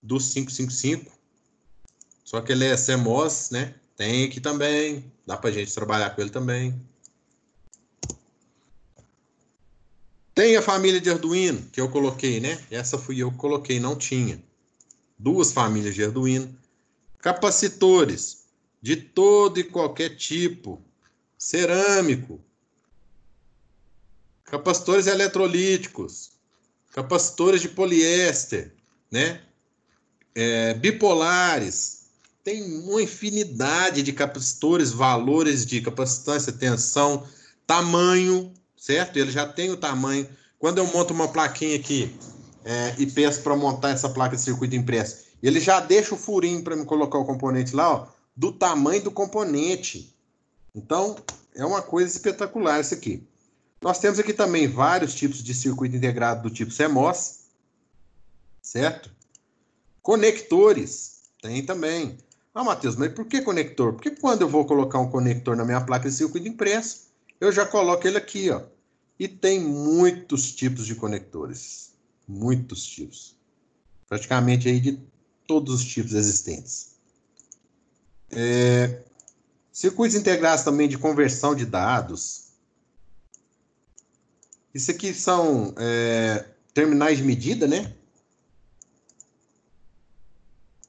do 555, só que ele é CMOS, né? Tem aqui também, dá pra gente trabalhar com ele também. Tem a família de Arduino, que eu coloquei, né? Essa fui eu que coloquei, não tinha. Duas famílias de Arduino. Capacitores de todo e qualquer tipo. Cerâmico. Capacitores eletrolíticos. Capacitores de poliéster, né? Bipolares. Tem uma infinidade de capacitores, valores de capacitância, tensão, tamanho, certo? Ele já tem o tamanho. Quando eu monto uma plaquinha aqui e peço para montar essa placa de circuito impresso, ele já deixa o furinho para me colocar o componente lá, ó, do tamanho do componente. Então, é uma coisa espetacular isso aqui. Nós temos aqui também vários tipos de circuito integrado do tipo CMOS, certo? Conectores, tem também. Ah, Matheus, mas por que conector? Porque quando eu vou colocar um conector na minha placa de circuito impresso, eu já coloco ele aqui, ó. E tem muitos tipos de conectores. Muitos tipos. Praticamente aí de todos os tipos existentes. Circuitos integrados também de conversão de dados. Isso aqui são terminais de medida, né?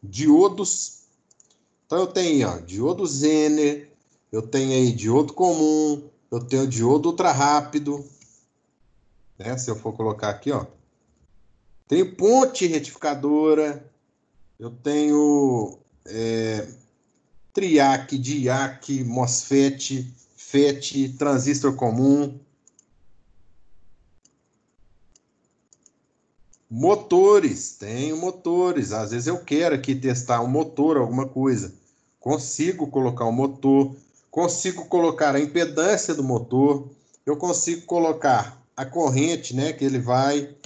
Diodos. Então eu tenho, ó, diodo Zener, eu tenho aí diodo comum, eu tenho diodo ultra rápido, né? Se eu for colocar aqui, ó, tenho ponte retificadora, eu tenho triac, diac, MOSFET, FET, transistor comum, motores, tenho motores. Às vezes eu quero aqui testar um motor, alguma coisa. Consigo colocar um motor, consigo colocar a impedância do motor, eu consigo colocar a corrente, né, que ele vai.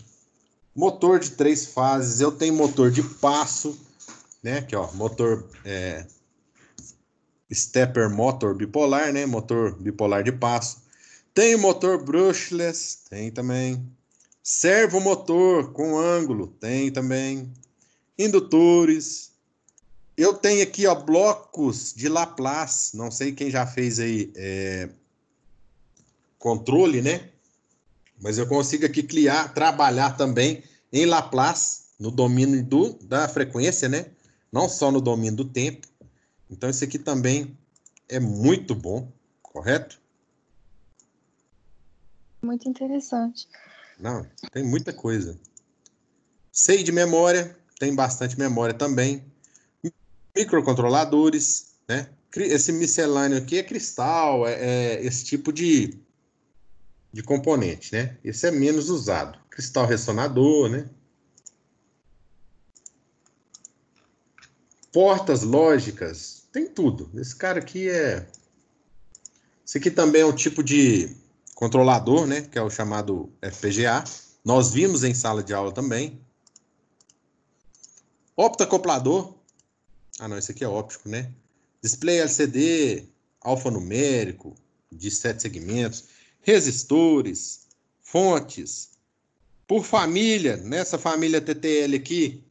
Motor de 3 fases, eu tenho motor de passo, né, que ó, motor stepper motor bipolar, né, motor bipolar de passo. Tenho motor brushless, tem também. Servomotor com ângulo, tem também. Indutores. Eu tenho aqui, ó, blocos de Laplace. Não sei quem já fez aí controle, né? Mas eu consigo aqui trabalhar também em Laplace, no domínio da frequência, né? Não só no domínio do tempo. Então, isso aqui também é muito bom, correto? Muito interessante. Não, tem muita coisa. Sei de memória, tem bastante memória também. Microcontroladores, né? Esse miscelâneo aqui é cristal, esse tipo de componente, né? Esse é menos usado. Cristal ressonador, né? Portas lógicas, tem tudo. Esse cara aqui Esse aqui também é um tipo de controlador, né? Que é o chamado FPGA. Nós vimos em sala de aula também. Optacoplador. Ah, não, esse aqui é óptico, né? Display LCD, alfanumérico, de 7 segmentos. Resistores, fontes. Por família, nessa família TTL aqui,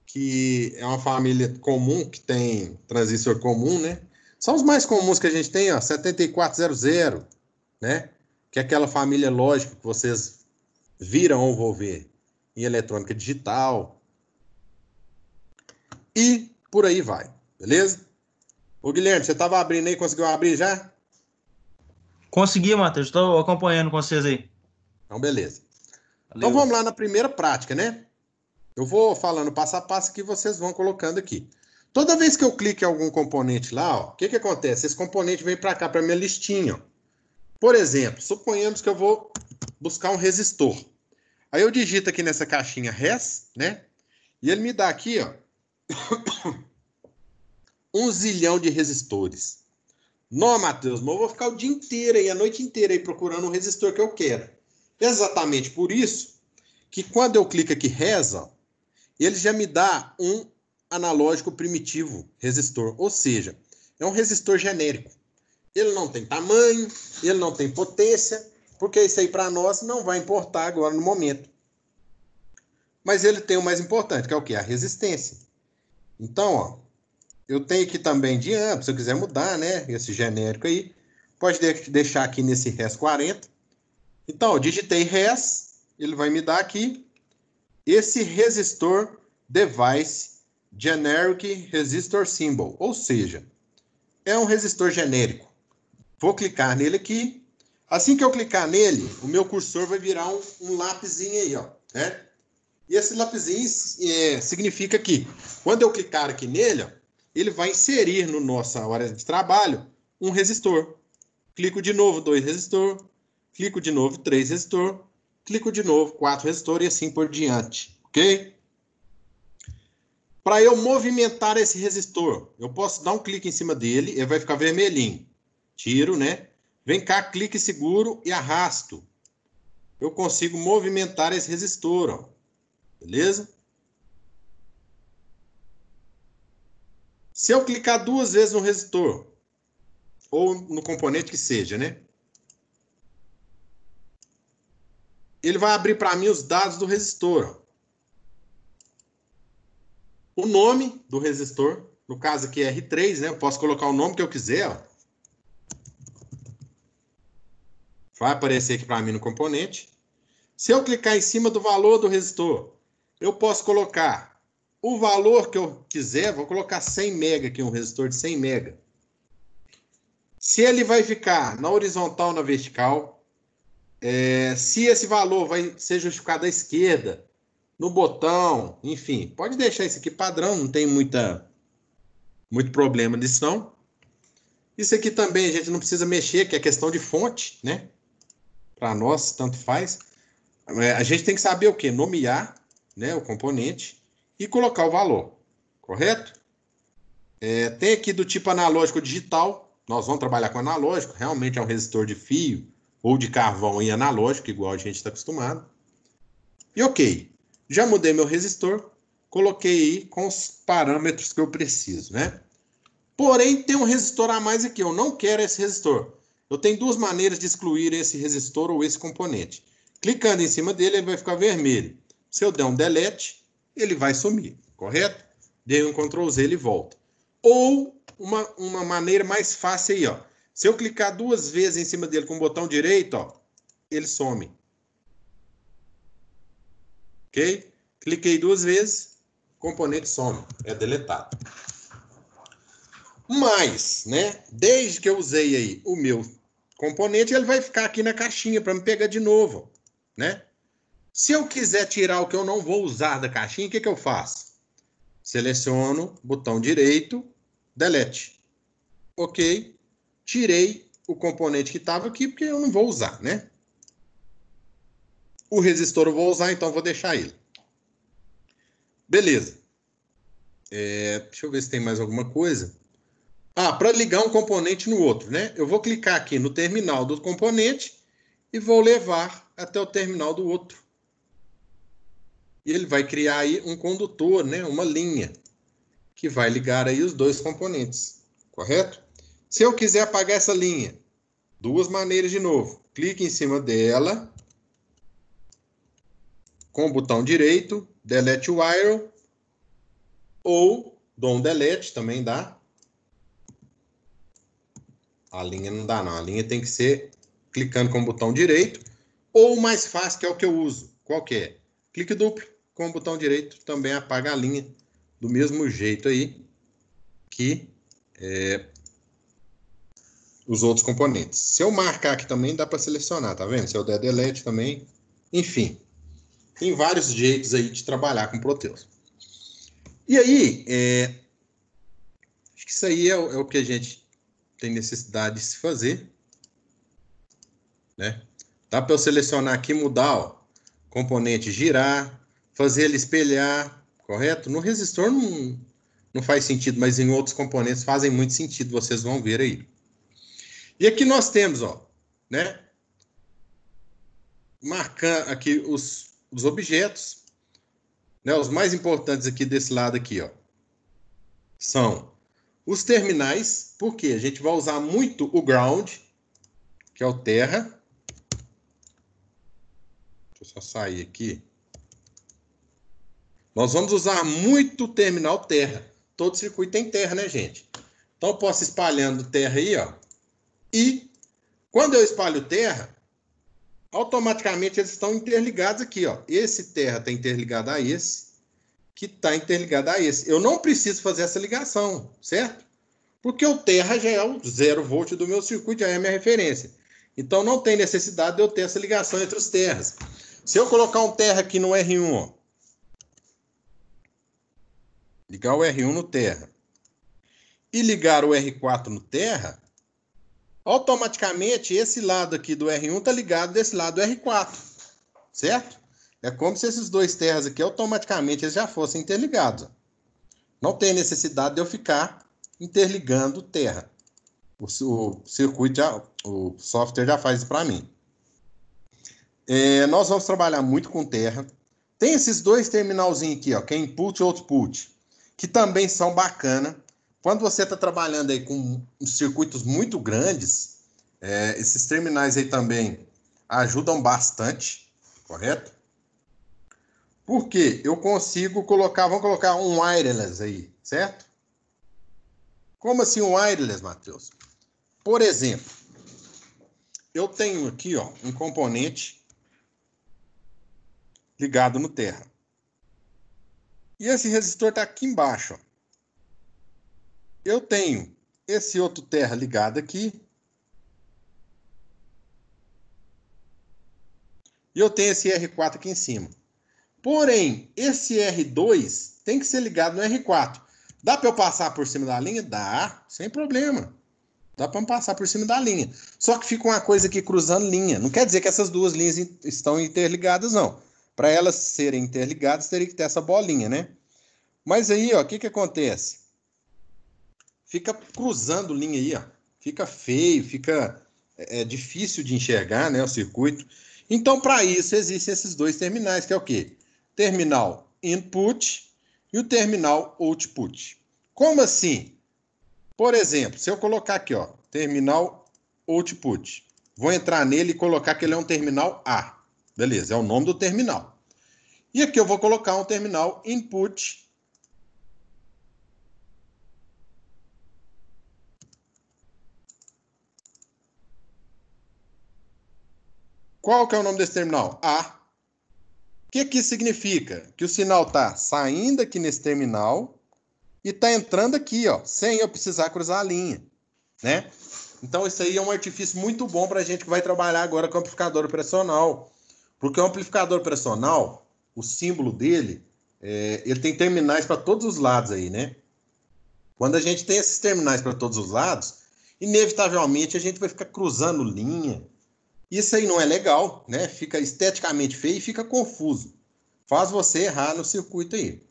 que é uma família comum, que tem transistor comum, né? São os mais comuns que a gente tem, ó, 7400, né? Que é aquela família lógica que vocês viram ou vão ver em eletrônica digital. E por aí vai, beleza? Ô, Guilherme, você estava abrindo aí, conseguiu abrir já? Consegui, Matheus. Estou acompanhando com vocês aí. Então, beleza. Valeu. Então, vamos lá na primeira prática, né? Eu vou falando passo a passo que vocês vão colocando aqui. Toda vez que eu clico em algum componente lá, ó, o que acontece? Esse componente vem para cá, para minha listinha, ó. Por exemplo, suponhamos que eu vou buscar um resistor. Aí eu digito aqui nessa caixinha res, né? E ele me dá aqui, ó, 1 zilhão de resistores. Não, Matheus, mas eu vou ficar o dia inteiro aí, a noite inteira aí procurando um resistor que eu quero. Exatamente por isso que quando eu clico aqui res, ó, ele já me dá um analógico primitivo resistor, ou seja, é um resistor genérico. Ele não tem tamanho, ele não tem potência, porque isso aí para nós não vai importar agora no momento. Mas ele tem o mais importante, que é o quê? A resistência. Então, ó, eu tenho aqui também diâmetro, se eu quiser mudar, né? Esse genérico aí, pode deixar aqui nesse res 40. Então, eu digitei res, ele vai me dar aqui esse resistor device generic resistor symbol, ou seja, é um resistor genérico. Vou clicar nele aqui. Assim que eu clicar nele, o meu cursor vai virar um lapisinho aí, ó, né? E esse lapisinho significa que, quando eu clicar aqui nele, ó, ele vai inserir no nossa área de trabalho um resistor. Clico de novo 2 resistor, clico de novo 3 resistor, clico de novo 4 resistor e assim por diante, ok? Para eu movimentar esse resistor, eu posso dar um clique em cima dele, ele vai ficar vermelhinho. Tiro, né? Vem cá, clique seguro e arrasto. Eu consigo movimentar esse resistor, ó. Beleza? Se eu clicar 2 vezes no resistor, ou no componente que seja, né? Ele vai abrir para mim os dados do resistor. O nome do resistor, no caso aqui é R3, né? Eu posso colocar o nome que eu quiser, ó. Vai aparecer aqui para mim no componente. Se eu clicar em cima do valor do resistor, eu posso colocar o valor que eu quiser. Vou colocar 100 mega aqui, um resistor de 100 mega. Se ele vai ficar na horizontal ou na vertical, se esse valor vai ser justificado à esquerda, no botão, enfim, pode deixar isso aqui padrão, não tem muito problema nisso não. Isso aqui também a gente não precisa mexer, que é questão de fonte, né? Para nós, tanto faz. A gente tem que saber o quê? Nomear, né, o componente e colocar o valor, correto? Tem aqui do tipo analógico digital, nós vamos trabalhar com analógico, realmente é um resistor de fio ou de carvão e analógico, igual a gente está acostumado. E ok, já mudei meu resistor, coloquei aí com os parâmetros que eu preciso, né? Porém, tem um resistor a mais aqui, eu não quero esse resistor. Eu tenho 2 maneiras de excluir esse resistor ou esse componente. Clicando em cima dele, ele vai ficar vermelho. Se eu der um delete, ele vai sumir, correto? Dei um Ctrl Z, ele volta. Ou uma maneira mais fácil aí, ó. Se eu clicar 2 vezes em cima dele com o botão direito, ó, ele some. Ok? Cliquei 2 vezes, componente some, é deletado. Mas, né, desde que eu usei aí o meu componente, ele vai ficar aqui na caixinha para me pegar de novo, né? Se eu quiser tirar o que eu não vou usar da caixinha, o que eu faço? Seleciono, botão direito, delete. Ok, tirei o componente que estava aqui, porque eu não vou usar, né? O resistor eu vou usar, então eu vou deixar ele. Beleza. Deixa eu ver se tem mais alguma coisa. Para ligar um componente no outro, né? Eu vou clicar aqui no terminal do componente e vou levar até o terminal do outro. E ele vai criar aí um condutor, né? Uma linha que vai ligar aí os 2 componentes, correto? Se eu quiser apagar essa linha, 2 maneiras de novo. Clique em cima dela, com o botão direito, delete wire, ou dou um delete, também dá. A linha não dá não, a linha tem que ser clicando com o botão direito, ou o mais fácil, que é o que eu uso, qual que é? Clique duplo com o botão direito, também apaga a linha do mesmo jeito aí que os outros componentes. Se eu marcar aqui também, dá para selecionar, tá vendo? Se eu der delete também, enfim. Tem vários jeitos aí de trabalhar com Proteus. E aí, acho que isso aí é o que a gente tem necessidade de se fazer. né? Dá para eu selecionar aqui, mudar, ó, componente girar, fazer ele espelhar, correto? No resistor não faz sentido, mas em outros componentes fazem muito sentido, vocês vão ver aí. E aqui nós temos, ó, né? Marcando aqui os objetos, né? Os mais importantes aqui desse lado aqui, ó, são os terminais, porque a gente vai usar muito o ground, que é o terra. Deixa eu só sair aqui. Nós vamos usar muito o terminal terra. Todo circuito tem terra, né, gente? Então, eu posso espalhando terra aí, ó. E, quando eu espalho terra, automaticamente eles estão interligados aqui, ó. Esse terra está interligado a esse, que está interligado a esse. Eu não preciso fazer essa ligação, certo? Porque o terra já é o 0 volt do meu circuito, já é a minha referência. Então, não tem necessidade de eu ter essa ligação entre os terras. Se eu colocar um terra aqui no R1, ó, ligar o R1 no terra e ligar o R4 no terra, automaticamente esse lado aqui do R1 está ligado desse lado do R4, certo? É como se esses dois terras aqui automaticamente eles já fossem interligados. Não tem necessidade de eu ficar interligando terra. O circuito o software já faz isso para mim. Nós vamos trabalhar muito com terra. Tem esses dois terminalzinhos aqui, ó, que é input e output, que também são bacana. Quando você está trabalhando aí com circuitos muito grandes, esses terminais aí também ajudam bastante, correto? Porque eu consigo colocar, vamos colocar um wireless aí, certo? Como assim um wireless, Matheus? Por exemplo, eu tenho aqui, ó, um componente ligado no terra. E esse resistor está aqui embaixo, ó. Eu tenho esse outro terra ligado aqui. E eu tenho esse R4 aqui em cima. Porém, esse R2 tem que ser ligado no R4. Dá para eu passar por cima da linha? Dá, sem problema. Dá para passar por cima da linha. Só que fica uma coisa aqui cruzando linha. Não quer dizer que essas duas linhas estão interligadas, não. Para elas serem interligadas, teria que ter essa bolinha, né? Mas aí, ó, o que acontece? Fica cruzando linha aí, ó. Fica feio, fica difícil de enxergar, né, o circuito. Então, para isso, existem esses dois terminais, que é o quê? Terminal input e o terminal output. Como assim? Por exemplo, se eu colocar aqui, ó, terminal output, vou entrar nele e colocar que ele é um terminal A. Beleza, é o nome do terminal. E aqui eu vou colocar um terminal input. Qual que é o nome desse terminal? A. O que isso significa? Que o sinal está saindo aqui nesse terminal e está entrando aqui, ó, sem eu precisar cruzar a linha, né? Então, isso aí é um artifício muito bom para a gente que vai trabalhar agora com amplificador operacional. Porque o amplificador operacional, o símbolo dele, ele tem terminais para todos os lados aí, né? Quando a gente tem esses terminais para todos os lados, inevitavelmente a gente vai ficar cruzando linha. Isso aí não é legal, né? Fica esteticamente feio e fica confuso. Faz você errar no circuito aí.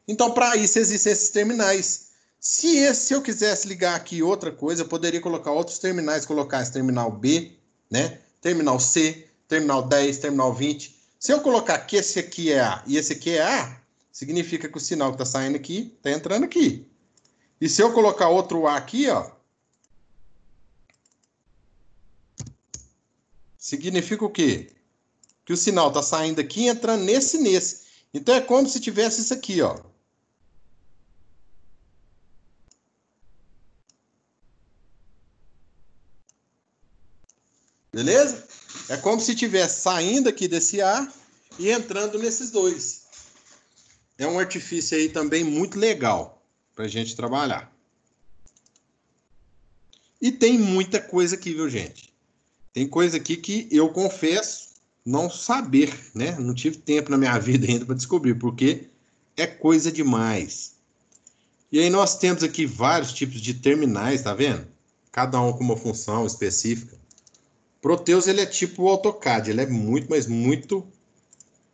Então, para isso, existem esses terminais. Se eu quisesse ligar aqui outra coisa, eu poderia colocar outros terminais, colocar esse terminal B, né? Terminal C, terminal 10, terminal 20. Se eu colocar que esse aqui é A e esse aqui é A, significa que o sinal que está saindo aqui está entrando aqui. E se eu colocar outro A aqui, ó, significa o quê? Que o sinal está saindo aqui e entrando nesse. Então é como se tivesse isso aqui, ó. Beleza? É como se estivesse saindo aqui desse A e entrando nesses dois. É um artifício aí também muito legal para a gente trabalhar. E tem muita coisa aqui, viu, gente? Tem coisa aqui que eu confesso não saber, né? Não tive tempo na minha vida ainda para descobrir, porque é coisa demais. E aí nós temos aqui vários tipos de terminais, tá vendo? Cada um com uma função específica. Proteus, ele é tipo o AutoCAD, ele é muito, mas muito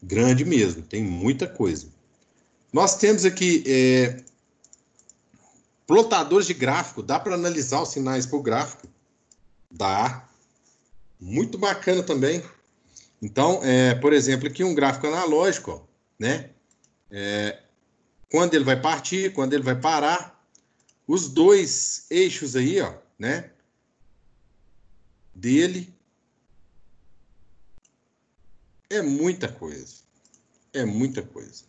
grande mesmo, tem muita coisa. Nós temos aqui plotadores de gráfico, dá para analisar os sinais por gráfico? Dá. Muito bacana também. Então, por exemplo, aqui um gráfico analógico, ó, né? Quando ele vai partir, quando ele vai parar, os dois eixos aí, ó, né? Dele. É muita coisa. É muita coisa.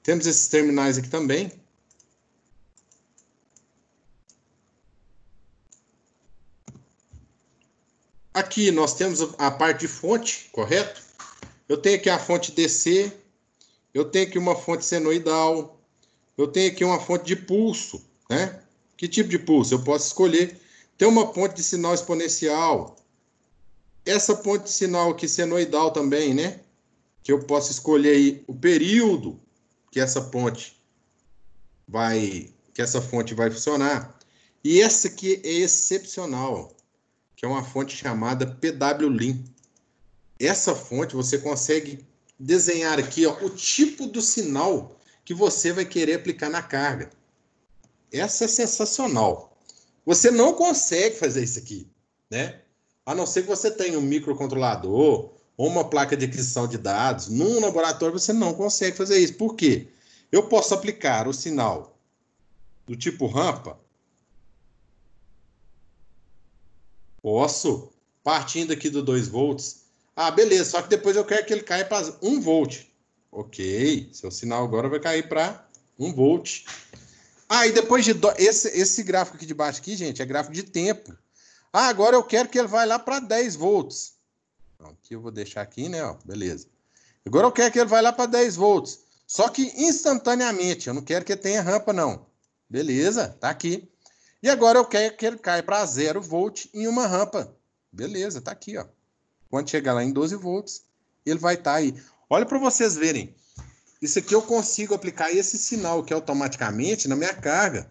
Temos esses terminais aqui também. Aqui nós temos a parte de fonte, correto? Eu tenho aqui a fonte DC, eu tenho aqui uma fonte senoidal, eu tenho aqui uma fonte de pulso, né? Que tipo de pulso? Eu posso escolher. Tem uma ponte de sinal exponencial. Essa ponte de sinal aqui senoidal também, né? Que eu posso escolher aí o período que essa fonte vai funcionar. E essa aqui é excepcional, que é uma fonte chamada PWLin. Essa fonte você consegue desenhar aqui, ó, o tipo do sinal que você vai querer aplicar na carga. Essa é sensacional. Você não consegue fazer isso aqui, né? A não ser que você tenha um microcontrolador ou uma placa de aquisição de dados. Num laboratório você não consegue fazer isso. Por quê? Eu posso aplicar o sinal do tipo rampa. Posso, partindo aqui do 2 volts. Ah, beleza, só que depois eu quero que ele caia para 1 volt. Ok, seu sinal agora vai cair para 1 volt. Ah, e depois de... Esse gráfico aqui de baixo, aqui, gente, é gráfico de tempo. Ah, agora eu quero que ele vá lá para 10 volts. Aqui eu vou deixar aqui, né? Ó, beleza. Agora eu quero que ele vá lá para 10 volts. Só que instantaneamente. Eu não quero que tenha rampa, não. Beleza, tá aqui. E agora eu quero que ele caia para 0 volt em uma rampa. Beleza, tá aqui, ó. Quando chegar lá em 12 volts, ele vai estar aí. Olha para vocês verem. Isso aqui eu consigo aplicar esse sinal aqui automaticamente na minha carga.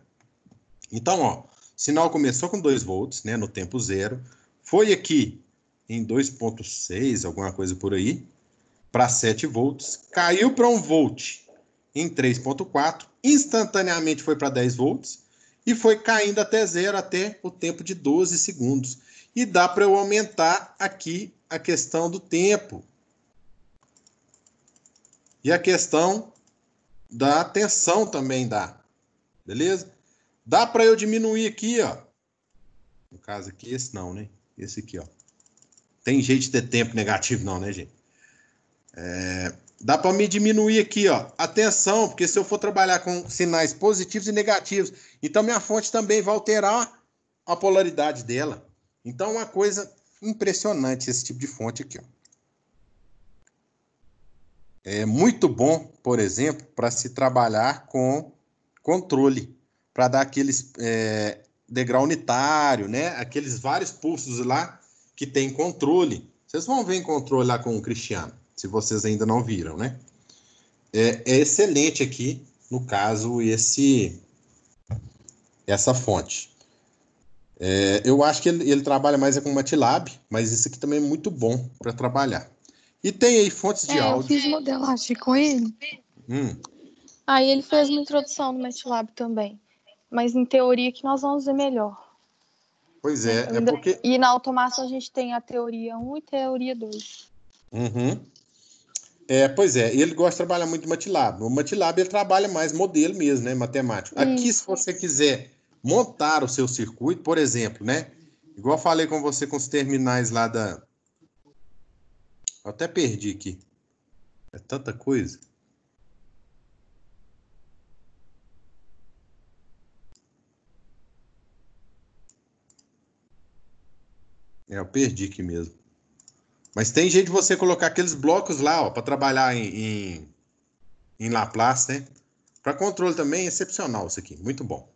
Então, ó, o sinal começou com 2 volts, né, no tempo 0. Foi aqui em 2.6, alguma coisa por aí, para 7 volts. Caiu para 1 volt em 3.4. Instantaneamente foi para 10 volts. E foi caindo até 0 até o tempo de 12 segundos. E dá para eu aumentar aqui a questão do tempo. E a questão da tensão também dá. Beleza? Dá para eu diminuir aqui, ó. No caso aqui, esse não, né? Esse aqui, ó. Tem jeito de ter tempo negativo não, né, gente? Dá para me diminuir aqui, ó, a tensão, porque se eu for trabalhar com sinais positivos e negativos, então minha fonte também vai alterar a polaridade dela. Então, uma coisa impressionante esse tipo de fonte aqui, ó. É muito bom, por exemplo, para se trabalhar com controle, para dar aqueles degrau unitário, né? Aqueles vários pulsos lá que tem controle. Vocês vão ver em controle lá com o Cristiano, se vocês ainda não viram, né? É excelente aqui, no caso, essa fonte. Eu acho que ele trabalha mais com MATLAB, mas isso aqui também é muito bom para trabalhar. E tem aí fontes de áudio. Eu fiz modelagem com ele. Aí ele fez uma introdução no MATLAB também. Mas em teoria que nós vamos ver melhor. Pois é, porque... E na automação a gente tem a teoria 1 e teoria 2. Uhum. Pois é, ele gosta de trabalhar muito no MATLAB. O MATLAB ele trabalha mais modelo mesmo, né, matemático. Aqui, se você quiser montar o seu circuito, por exemplo, né, igual eu falei com você com os terminais lá da... Eu até perdi aqui. É tanta coisa. Eu perdi aqui mesmo. Mas tem jeito de você colocar aqueles blocos lá, ó, para trabalhar em Laplace, né? Para controle também, excepcional isso aqui, muito bom.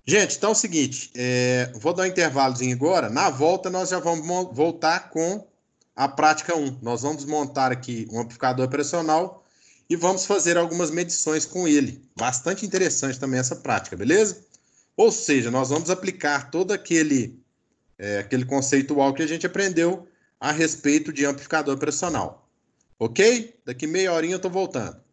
Gente, então é o seguinte, vou dar um intervalozinho agora. Na volta nós já vamos voltar com a prática 1. Nós vamos montar aqui um amplificador operacional e vamos fazer algumas medições com ele. Bastante interessante também essa prática, beleza? Ou seja, nós vamos aplicar todo aquele conceitual que a gente aprendeu a respeito de amplificador pressional. Ok? Daqui meia horinha eu estou voltando.